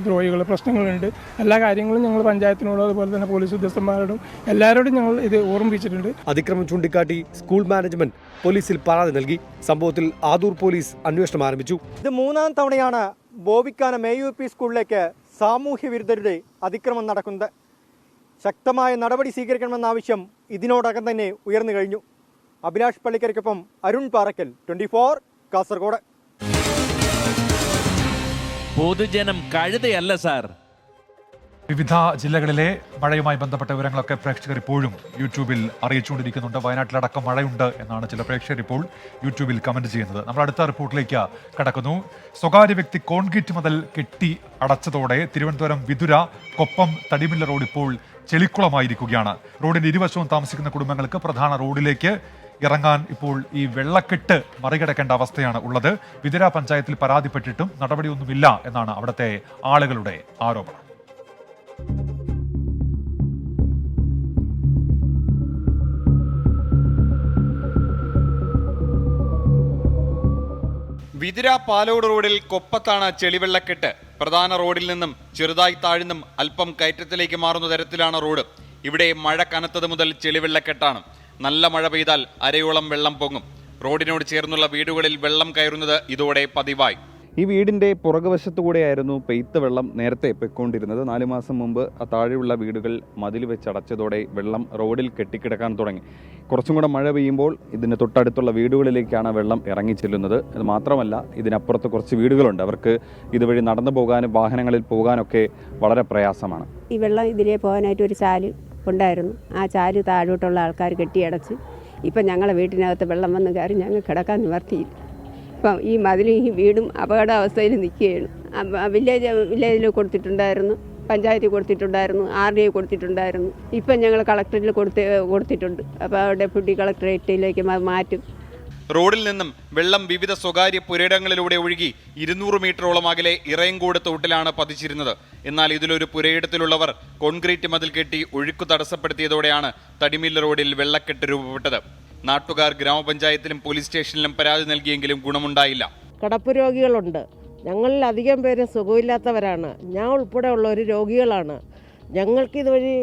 ദ്രോഹികൾ പ്രശ്നങ്ങളുണ്ട്. എല്ലാ കാര്യങ്ങളും ഞങ്ങൾ പഞ്ചായത്തിനോടും അതുപോലെ തന്നെ പോലീസ് ഉദ്യോഗസ്ഥന്മാരോടും എല്ലാവരോടും ഞങ്ങൾ ഇത് ഓർമ്മിപ്പിച്ചിട്ടുണ്ട്. അതിക്രമം ചൂണ്ടിക്കാട്ടി സ്കൂൾ മാനേജ്മെന്റ് പോലീസിൽ പരാതി നൽകി. സംഭവത്തിൽ ആദൂർ പോലീസ് അന്വേഷണം ആരംഭിച്ചു. ഇത് 3ാം തവണയാണ് ബോവിക്കാനം AUP സ്കൂളിലേക്ക് സാമൂഹ്യ വിരുദ്ധരുടെ അതിക്രമം നടക്കുന്നത്. ശക്തമായ നടപടി സ്വീകരിക്കണമെന്ന ആവശ്യം ഇതിനോടകം തന്നെ ഉയർന്നു കഴിഞ്ഞു. അഭിലാഷ് പള്ളിക്കരയ്ക്കൊപ്പം അരുൺ പാറക്കൽ, 24 കാസർഗോഡ്. പൊതുജനം കഴുതയല്ല സാർ. വിവിധ ജില്ലകളിലെ മഴയുമായി ബന്ധപ്പെട്ട വിവരങ്ങളൊക്കെ പ്രേക്ഷകർ ഇപ്പോഴും യൂട്യൂബിൽ അറിയിച്ചുകൊണ്ടിരിക്കുന്നുണ്ട്. വയനാട്ടിലടക്കം മഴയുണ്ട് എന്നാണ് ചില പ്രേക്ഷകർ ഇപ്പോൾ യൂട്യൂബിൽ കമന്റ് ചെയ്യുന്നത്. നമ്മൾ അടുത്ത റിപ്പോർട്ടിലേക്ക് കടക്കുന്നു. സ്വകാര്യ വ്യക്തി കോൺക്രീറ്റ് മതിൽ കെട്ടി അടച്ചതോടെ തിരുവനന്തപുരം വിതുര കൊപ്പം തടിമില്ല റോഡ് ഇപ്പോൾ ചെളിക്കുളമായിരിക്കുകയാണ്. റോഡിന്റെ ഇരുവശവും താമസിക്കുന്ന കുടുംബങ്ങൾക്ക് പ്രധാന റോഡിലേക്ക് ഇറങ്ങാൻ ഇപ്പോൾ ഈ വെള്ളക്കെട്ട് മറികടക്കേണ്ട അവസ്ഥയാണ് ഉള്ളത്. വിതുര പഞ്ചായത്തിൽ പരാതിപ്പെട്ടിട്ടും നടപടിയൊന്നുമില്ല എന്നാണ് അവിടുത്തെ ആളുകളുടെ ആരോപണം. വിതുര പാലോട് റോഡിൽ കൊപ്പത്താണ് ചെളിവെള്ളക്കെട്ട്. പ്രധാന റോഡിൽ നിന്നും ചെറുതായി താഴ്ന്നും അല്പം കയറ്റത്തിലേക്ക് മാറുന്ന തരത്തിലാണ് റോഡ്. ഇവിടെ മഴ കനത്തത് മുതൽ ചെളിവെള്ളക്കെട്ടാണ്. നല്ല മഴ പെയ്താൽ അരയോളം വെള്ളം പൊങ്ങും. റോഡിനോട് ചേർന്നുള്ള വീടുകളിൽ വെള്ളം കയറുന്നത് ഇതോടെ പതിവായി. ഈ വീടിൻ്റെ പുറകുവശത്തുകൂടെയായിരുന്നു പെയ്ത്ത വെള്ളം നേരത്തെ പൊയ്ക്കൊണ്ടിരുന്നത്. 4 മാസം മുമ്പ് താഴെയുള്ള വീടുകൾ മതിൽ വെച്ചടച്ചതോടെ വെള്ളം റോഡിൽ കെട്ടിക്കിടക്കാൻ തുടങ്ങി. കുറച്ചും കൂടെ മഴ പെയ്യുമ്പോൾ ഇതിന് തൊട്ടടുത്തുള്ള വീടുകളിലേക്കാണ് വെള്ളം ഇറങ്ങിച്ചെല്ലുന്നത്. അത് മാത്രമല്ല, ഇതിനപ്പുറത്ത് കുറച്ച് വീടുകളുണ്ട്. അവർക്ക് ഇതുവഴി നടന്നു പോകാനും വാഹനങ്ങളിൽ പോകാനൊക്കെ വളരെ പ്രയാസമാണ്. ഈ വെള്ളം ഇതിലേ പോകാനായിട്ട് ഒരു ചാല് ഉണ്ടായിരുന്നു. ആ ചാല് താഴോട്ടുള്ള ആൾക്കാർ കെട്ടിയടച്ച് ഇപ്പം ഞങ്ങളെ വീട്ടിനകത്ത് വെള്ളം വന്ന് കയറി ഞങ്ങൾ കിടക്കാൻ നിവർത്തിയില്ല. ഇപ്പം ഈ മതിലും ഈ വീടും അപകടാവസ്ഥയിൽ നിൽക്കുകയാണ്. വില്ലേജിൽ കൊടുത്തിട്ടുണ്ടായിരുന്നു, പഞ്ചായത്തിൽ കൊടുത്തിട്ടുണ്ടായിരുന്നു, RDA കൊടുത്തിട്ടുണ്ടായിരുന്നു. ഇപ്പം ഞങ്ങൾ കളക്ടറേറ്റിൽ കൊടുത്തിട്ടുണ്ട്. അപ്പോൾ അവിടെ ഡെപ്യൂട്ടി കളക്ടറേറ്റിലേക്ക് മാറ്റും. റോഡിൽ നിന്നും വെള്ളം വിവിധ സ്വകാര്യ പുരയിടങ്ങളിലൂടെ ഒഴുകി 200 മീറ്ററോളം അകലെ ഇറയങ്കോട് തോട്ടിലാണ് പതിച്ചിരുന്നത്. എന്നാൽ ഇതിലൊരു പുരയിടത്തിലുള്ളവർ കോൺക്രീറ്റ് മതിൽ കെട്ടി ഒഴുക്ക് തടസ്സപ്പെടുത്തിയതോടെയാണ് തടിമില്ല റോഡിൽ വെള്ളക്കെട്ട് രൂപപ്പെട്ടത്. നാട്ടുകാർ ഗ്രാമപഞ്ചായത്തിലും പോലീസ് സ്റ്റേഷനിലും പരാതി നൽകിയെങ്കിലും ഗുണമുണ്ടായില്ല. കിടപ്പ് രോഗികളുണ്ട്. ഞങ്ങളിൽ അധികം പേര് സുഖമില്ലാത്തവരാണ്. ഞാൻ ഉൾപ്പെടെ ഉള്ളവർ രോഗികളാണ്. ഞങ്ങൾക്ക് ഇതുവഴി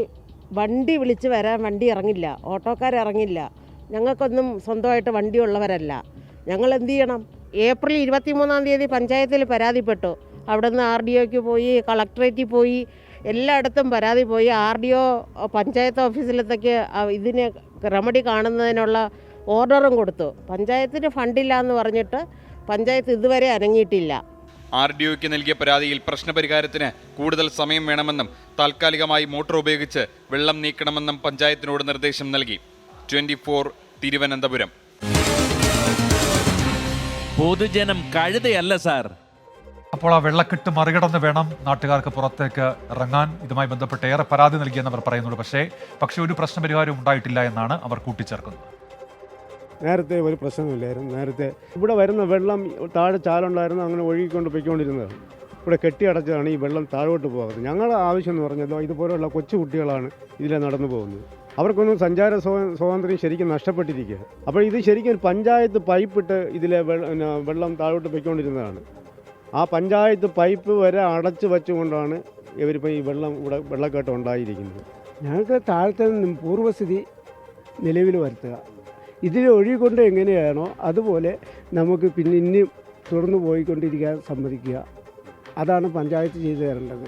വണ്ടി വിളിച്ച് വരാൻ വണ്ടി ഇറങ്ങില്ല, ഓട്ടോക്കാരിറങ്ങില്ല. ഞങ്ങൾക്കൊന്നും സ്വന്തമായിട്ട് വണ്ടി ഉള്ളവരല്ല. ഞങ്ങൾ എന്ത് ചെയ്യണം? ഏപ്രിൽ 23-ാം തീയതി പഞ്ചായത്തിൽ പരാതിപ്പെട്ടു. അവിടെ നിന്ന് RDOയ്ക്ക് പോയി, കളക്ടറേറ്റിൽ പോയി, എല്ലായിടത്തും പരാതി പോയി. RDO പഞ്ചായത്ത് ഓഫീസിലത്തേക്ക് ഇതിന് റെമഡി കാണുന്നതിനുള്ള ഓർഡറും കൊടുത്തു. പഞ്ചായത്തിന് ഫണ്ടില്ല എന്ന് പറഞ്ഞിട്ട് പഞ്ചായത്ത് ഇതുവരെ അനങ്ങിയിട്ടില്ല. RDOയ്ക്ക് നൽകിയ പരാതിയിൽ പ്രശ്നപരിഹാരത്തിന് കൂടുതൽ സമയം വേണമെന്നും താൽക്കാലികമായി മോട്ടോർ ഉപയോഗിച്ച് വെള്ളം നീക്കണമെന്നും പഞ്ചായത്തിനോട് നിർദ്ദേശം നൽകി. 24 തിരുവനന്തപുരം. പൊതുജനം കഴുതയല്ല സാർ. അപ്പോൾ ആ വെള്ളക്കെട്ട് മറികടന്ന് വേണം നാട്ടുകാർക്ക് പുറത്തേക്ക് ഇറങ്ങാൻ. ഇതുമായി ബന്ധപ്പെട്ട് ഏറെ പരാതി നൽകിയെന്ന് അവർ പറയുന്നുണ്ട്. പക്ഷേ ഒരു പ്രശ്നപരിഹാരം ഉണ്ടായിട്ടില്ല എന്നാണ് അവർ കൂട്ടിച്ചേർക്കുന്നത്. നേരത്തെ ഒരു പ്രശ്നമില്ലായിരുന്നു. നേരത്തെ ഇവിടെ വരുന്ന വെള്ളം താഴെ ചാലുണ്ടായിരുന്നു, അങ്ങനെ ഒഴുകിക്കൊണ്ട് പോയിക്കൊണ്ടിരുന്നത്. ഇവിടെ കെട്ടിയടച്ചതാണ് ഈ വെള്ളം താഴോട്ട് പോകുന്നത്. ഞങ്ങളുടെ ആവശ്യം എന്ന് പറഞ്ഞത് ഇതുപോലുള്ള കൊച്ചു കുട്ടികളാണ് ഇതിലെ നടന്നു പോകുന്നത്. അവർക്കൊന്നും സഞ്ചാര സ്വാതന്ത്ര്യം ശരിക്കും നഷ്ടപ്പെട്ടിരിക്കുക. അപ്പോൾ ഇത് ശരിക്കും പഞ്ചായത്ത് പൈപ്പിട്ട് ഇതിലെ വെള്ളം താഴോട്ട് പോയിക്കൊണ്ടിരുന്നതാണ്. ആ പഞ്ചായത്ത് പൈപ്പ് വരെ അടച്ചു വെച്ചുകൊണ്ടാണ് ഇവരിപ്പോൾ ഈ വെള്ളക്കെട്ട് ഉണ്ടായിരിക്കുന്നത്. ഞങ്ങൾക്ക് താഴത്തെ നിന്നും പൂർവ്വസ്ഥിതി നിലവിൽ വരുത്തുക. ഇതിൽ ഒഴുകിക്കൊണ്ട് എങ്ങനെയാണോ അതുപോലെ നമുക്ക് പിന്നെ ഇനിയും തുടർന്ന് പോയിക്കൊണ്ടിരിക്കാൻ സമ്മതിക്കുക. അതാണ് പഞ്ചായത്ത് ചെയ്തു തരേണ്ടത്.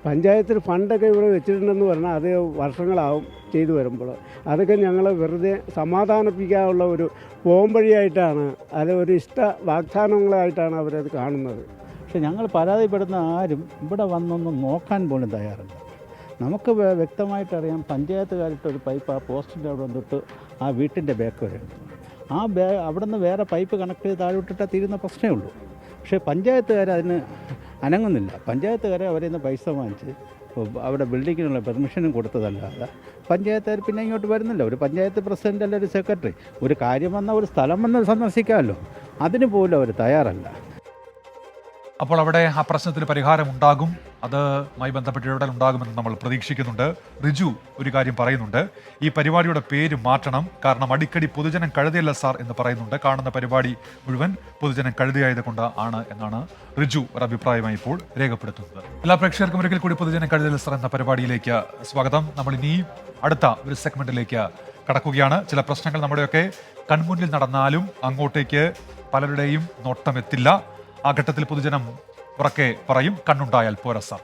പഞ്ചായത്തിൽ ഫണ്ടൊക്കെ ഇവിടെ വെച്ചിട്ടുണ്ടെന്ന് പറഞ്ഞാൽ അത് വർഷങ്ങളാവും ചെയ്തു വരുമ്പോൾ. അതൊക്കെ ഞങ്ങളെ വെറുതെ സമാധാനിപ്പിക്കാനുള്ള ഒരു പോംവഴിയായിട്ടാണ്, അത് ഒരു ഇഷ്ട വാഗ്ദാനങ്ങളായിട്ടാണ് അവരത് കാണുന്നത്. പക്ഷെ ഞങ്ങൾ പരാതിപ്പെടുന്ന ആരും ഇവിടെ വന്നൊന്നും നോക്കാൻ പോലും തയ്യാറില്ല. നമുക്ക് വ്യക്തമായിട്ടറിയാം, പഞ്ചായത്തുകാരിട്ട് ഒരു പൈപ്പ് ആ പോസ്റ്റിൻ്റെ അവിടെ തൊട്ട് ആ വീട്ടിൻ്റെ ബാക്ക് വരെ ഉണ്ട്. അവിടെ നിന്ന് വേറെ പൈപ്പ് കണക്ട് ചെയ്ത് താഴോട്ടിട്ടാൽ തീരുന്ന പ്രശ്നമേ ഉള്ളൂ. പക്ഷേ പഞ്ചായത്തുകാർ അതിന് അനങ്ങുന്നില്ല. പഞ്ചായത്തുകാരെ അവരിൽ നിന്ന് പൈസ വാങ്ങിച്ച് അവിടെ ബിൽഡിങ്ങിനുള്ള പെർമിഷനും കൊടുത്തതല്ലാതെ പഞ്ചായത്തുകാർ പിന്നെ ഇങ്ങോട്ട് വരുന്നില്ല. ഒരു പഞ്ചായത്ത് പ്രസിഡന്റ് അല്ല ഒരു സെക്രട്ടറി, ഒരു കാര്യം വന്നാൽ ഒരു സ്ഥലം വന്ന് സന്ദർശിക്കാമല്ലോ, അതിന് പോലും അവർ തയ്യാറല്ല. അപ്പോൾ അവിടെ ആ പ്രശ്നത്തിന് പരിഹാരം ഉണ്ടാകും, അതുമായി ബന്ധപ്പെട്ട് ഇടപെടൽ ഉണ്ടാകുമെന്ന് നമ്മൾ പ്രതീക്ഷിക്കുന്നുണ്ട്. റിജു ഒരു കാര്യം പറയുന്നുണ്ട്, ഈ പരിപാടിയുടെ പേര് മാറ്റണം, കാരണം അടിക്കടി പൊതുജനം കഴുതയല്ല സാർ എന്ന് പറയുന്നുണ്ട്. കാണുന്ന പരിപാടി മുഴുവൻ പൊതുജനം കഴുതയായത് കൊണ്ട് ആണ് എന്നാണ് റിജു ഒരു അഭിപ്രായമായി ഇപ്പോൾ രേഖപ്പെടുത്തുന്നത്. എല്ലാ പ്രേക്ഷകർക്കും ഒരിക്കൽ കൂടി പൊതുജനം കഴുതയല്ല സാർ എന്ന പരിപാടിയിലേക്ക് സ്വാഗതം. നമ്മൾ ഇനി അടുത്ത ഒരു സെഗ്മെന്റിലേക്ക് കടക്കുകയാണ്. ചില പ്രശ്നങ്ങൾ നമ്മുടെയൊക്കെ കൺമുന്നിൽ നടന്നാലും അങ്ങോട്ടേക്ക് പലരുടെയും നോട്ടമെത്തില്ല. ആ ഘട്ടത്തിൽ പൊതുജനം ഉറക്കെ പറയും, കണ്ണുണ്ടായാൽ പോരാ സാർ.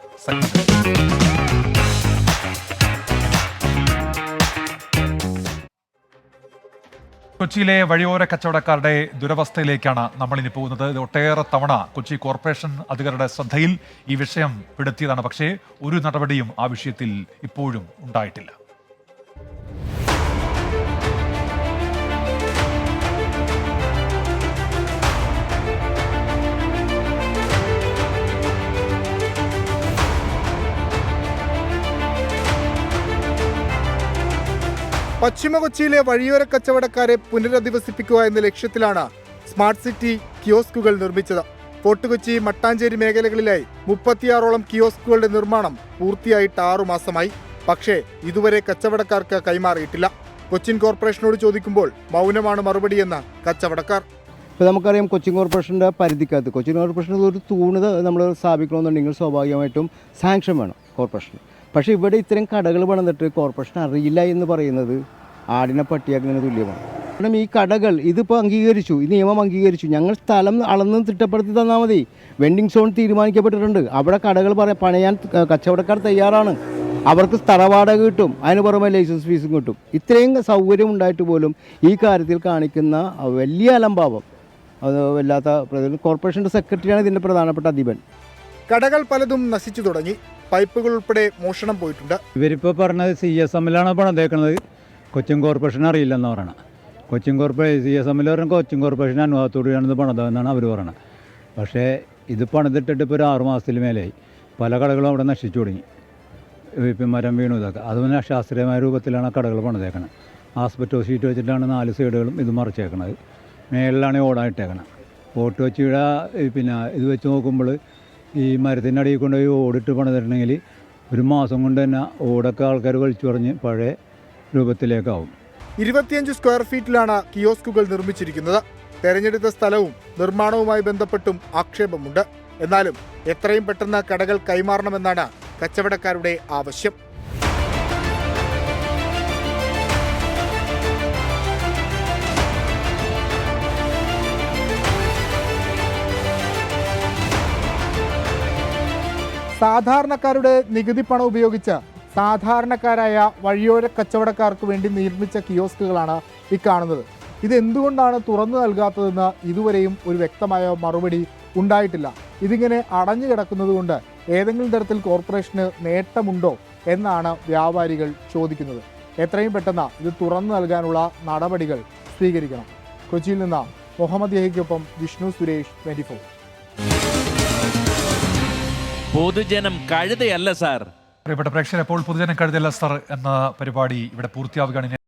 കൊച്ചിയിലെ വഴിയോര കച്ചവടക്കാരുടെ ദുരവസ്ഥയിലേക്കാണ് നമ്മളിനി പോകുന്നത്. ഇത് ഒട്ടേറെ തവണ കൊച്ചി കോർപ്പറേഷൻ അധികൃതരുടെ ശ്രദ്ധയിൽ ഈ വിഷയം പെടുത്തിയതാണ്. പക്ഷേ ഒരു നടപടിയും ആ വിഷയത്തിൽ ഇപ്പോഴും ഉണ്ടായിട്ടില്ല. പശ്ചിമ കൊച്ചിയിലെ വഴിയോര കച്ചവടക്കാരെ പുനരധിവസിപ്പിക്കുക എന്ന ലക്ഷ്യത്തിലാണ് സ്മാർട്ട് സിറ്റി കിയോസ്കുകൾ നിർമ്മിച്ചത്. ഫോർട്ട് കൊച്ചി, മട്ടാഞ്ചേരി മേഖലകളിലായി 36ഓളം കിയോസ്കുകളുടെ നിർമ്മാണം പൂർത്തിയായിട്ട് 6 മാസമായി. പക്ഷേ ഇതുവരെ കച്ചവടക്കാർക്ക് കൈമാറിയിട്ടില്ല. കൊച്ചിൻ കോർപ്പറേഷനോട് ചോദിക്കുമ്പോൾ മൗനമാണ് മറുപടിയെന്ന് കച്ചവടക്കാർ. ഇപ്പോൾ നമുക്കറിയാം കൊച്ചിൻ കോർപ്പറേഷൻ്റെ പരിധിക്കകത്ത് കൊച്ചിൻ കോർപ്പറേഷന് ഒരു തൂണ് നമ്മൾ സ്ഥാപിക്കണമെന്നുണ്ടെങ്കിൽ സ്വാഭാവികമായിട്ടും സാങ്ഷൻ വേണം കോർപ്പറേഷന്. പക്ഷേ ഇവിടെ ഇത്തരം കടകൾ പണിതിട്ട് കോർപ്പറേഷൻ അറിയില്ല എന്ന് പറയുന്നത് ആടിനെ പട്ടിയാക്കുന്നതിന് തുല്യമാണ്. കാരണം ഈ കടകൾ ഇതിപ്പോൾ അംഗീകരിച്ചു, ഈ നിയമം അംഗീകരിച്ചു, ഞങ്ങൾ സ്ഥലം അളന്ന് തിട്ടപ്പെടുത്തി തന്നാൽ മതി. വെൻഡിങ് സോൺ തീരുമാനിക്കപ്പെട്ടിട്ടുണ്ട്, അവിടെ കടകൾ പണിയാൻ കച്ചവടക്കാർ തയ്യാറാണ്. അവർക്ക് സ്ഥലവാടക കിട്ടും, അതിന് പുറമെ ലൈസൻസ് ഫീസും കിട്ടും. ഇത്രയും സൗകര്യം ഉണ്ടായിട്ട് പോലും ഈ കാര്യത്തിൽ കാണിക്കുന്ന വലിയ അലംഭാവം അത് വല്ലാത്ത. കോർപ്പറേഷൻ്റെ സെക്രട്ടറിയാണ് ഇതിൻ്റെ പ്രധാനപ്പെട്ട അധിപൻ. കടകൾ പലതും നശിച്ചു തുടങ്ങി, പൈപ്പുകൾ ഉൾപ്പെടെ മോഷണം പോയിട്ടുണ്ട്. ഇവരിപ്പോൾ പറഞ്ഞത് CSMലാണ് പണിതേക്കുന്നത്, കൊച്ചിൻ കോർപ്പറേഷൻ അറിയില്ലെന്ന് പറയണം. കൊച്ചിൻ കോർപ്പറേഷൻ CSMൽ പറഞ്ഞാൽ കൊച്ചിൻ കോർപ്പറേഷൻ അനുവാദത്തോടെയാണ് പണിതതെന്നാണ് അവർ പറയണത്. പക്ഷേ ഇത് പണിതിട്ടിട്ട് ഇപ്പോൾ ഒരു 6 മാസത്തിൽ മേലെയായി. പല കടകളും അവിടെ നശിച്ചു തുടങ്ങി, ഇപ്പം മരം വീണു ഇതൊക്കെ. അതുപോലെ അശാസ്ത്രീയമായ രൂപത്തിലാണ് ആ കടകൾ പണിതേക്കണത്. ആസ്പെറ്റോ ഷീറ്റ് വെച്ചിട്ടാണ് 4 സൈഡുകളും ഇത് മറിച്ചേക്കണത്. മേളിലാണ് ഓടായിട്ടേക്കണം. ഫോർട്ട് കൊച്ചിയുടെ പിന്നെ ഇത് വെച്ച് നോക്കുമ്പോൾ ഈ മരത്തിൻ്റെ അടിയിൽ കൊണ്ടുപോയി ഓടിട്ട് പണിതിട്ടുണ്ടെങ്കിൽ ഒരു മാസം കൊണ്ട് തന്നെ ഓടൊക്കെ ആൾക്കാർ വലിച്ചു പറഞ്ഞ് പഴയ രൂപത്തിലേക്കാവും. 25 സ്ക്വയർ ഫീറ്റിലാണ് കിയോസ്കുകൾ നിർമ്മിച്ചിരിക്കുന്നത്. തെരഞ്ഞെടുത്ത സ്ഥലവും നിർമ്മാണവുമായി ബന്ധപ്പെട്ടും ആക്ഷേപമുണ്ട്. എന്നാലും എത്രയും പെട്ടെന്ന് കടകൾ കൈമാറണമെന്നാണ് കച്ചവടക്കാരുടെ ആവശ്യം. സാധാരണക്കാരുടെ നികുതി പണം ഉപയോഗിച്ച് സാധാരണക്കാരായ വഴിയോര കച്ചവടക്കാർക്ക് വേണ്ടി നിർമ്മിച്ച കിയോസ്കുകളാണ് ഈ കാണുന്നത്. ഇതെന്തുകൊണ്ടാണ് തുറന്നു നൽകാത്തതെന്ന് ഇതുവരെയും ഒരു വ്യക്തമായ മറുപടി ഉണ്ടായിട്ടില്ല. ഇതിങ്ങനെ അടഞ്ഞു കിടക്കുന്നത് കൊണ്ട് ഏതെങ്കിലും തരത്തിൽ കോർപ്പറേഷന് നേട്ടമുണ്ടോ എന്നാണ് വ്യാപാരികൾ ചോദിക്കുന്നത്. എത്രയും പെട്ടെന്ന് ഇത് തുറന്നു നൽകാനുള്ള നടപടികൾ സ്വീകരിക്കണം. കൊച്ചിയിൽ നിന്ന് മുഹമ്മദ് യഹിക്കൊപ്പം വിഷ്ണു സുരേഷ്, 24. പൊതുജനം കഴുതയല്ല സാർ. പ്രിയപ്പെട്ട പ്രേക്ഷകർ, അപ്പോൾ പൊതുജനം കഴുതയല്ല സാർ എന്ന പരിപാടി ഇവിടെ പൂർത്തിയാവുകയാണ്.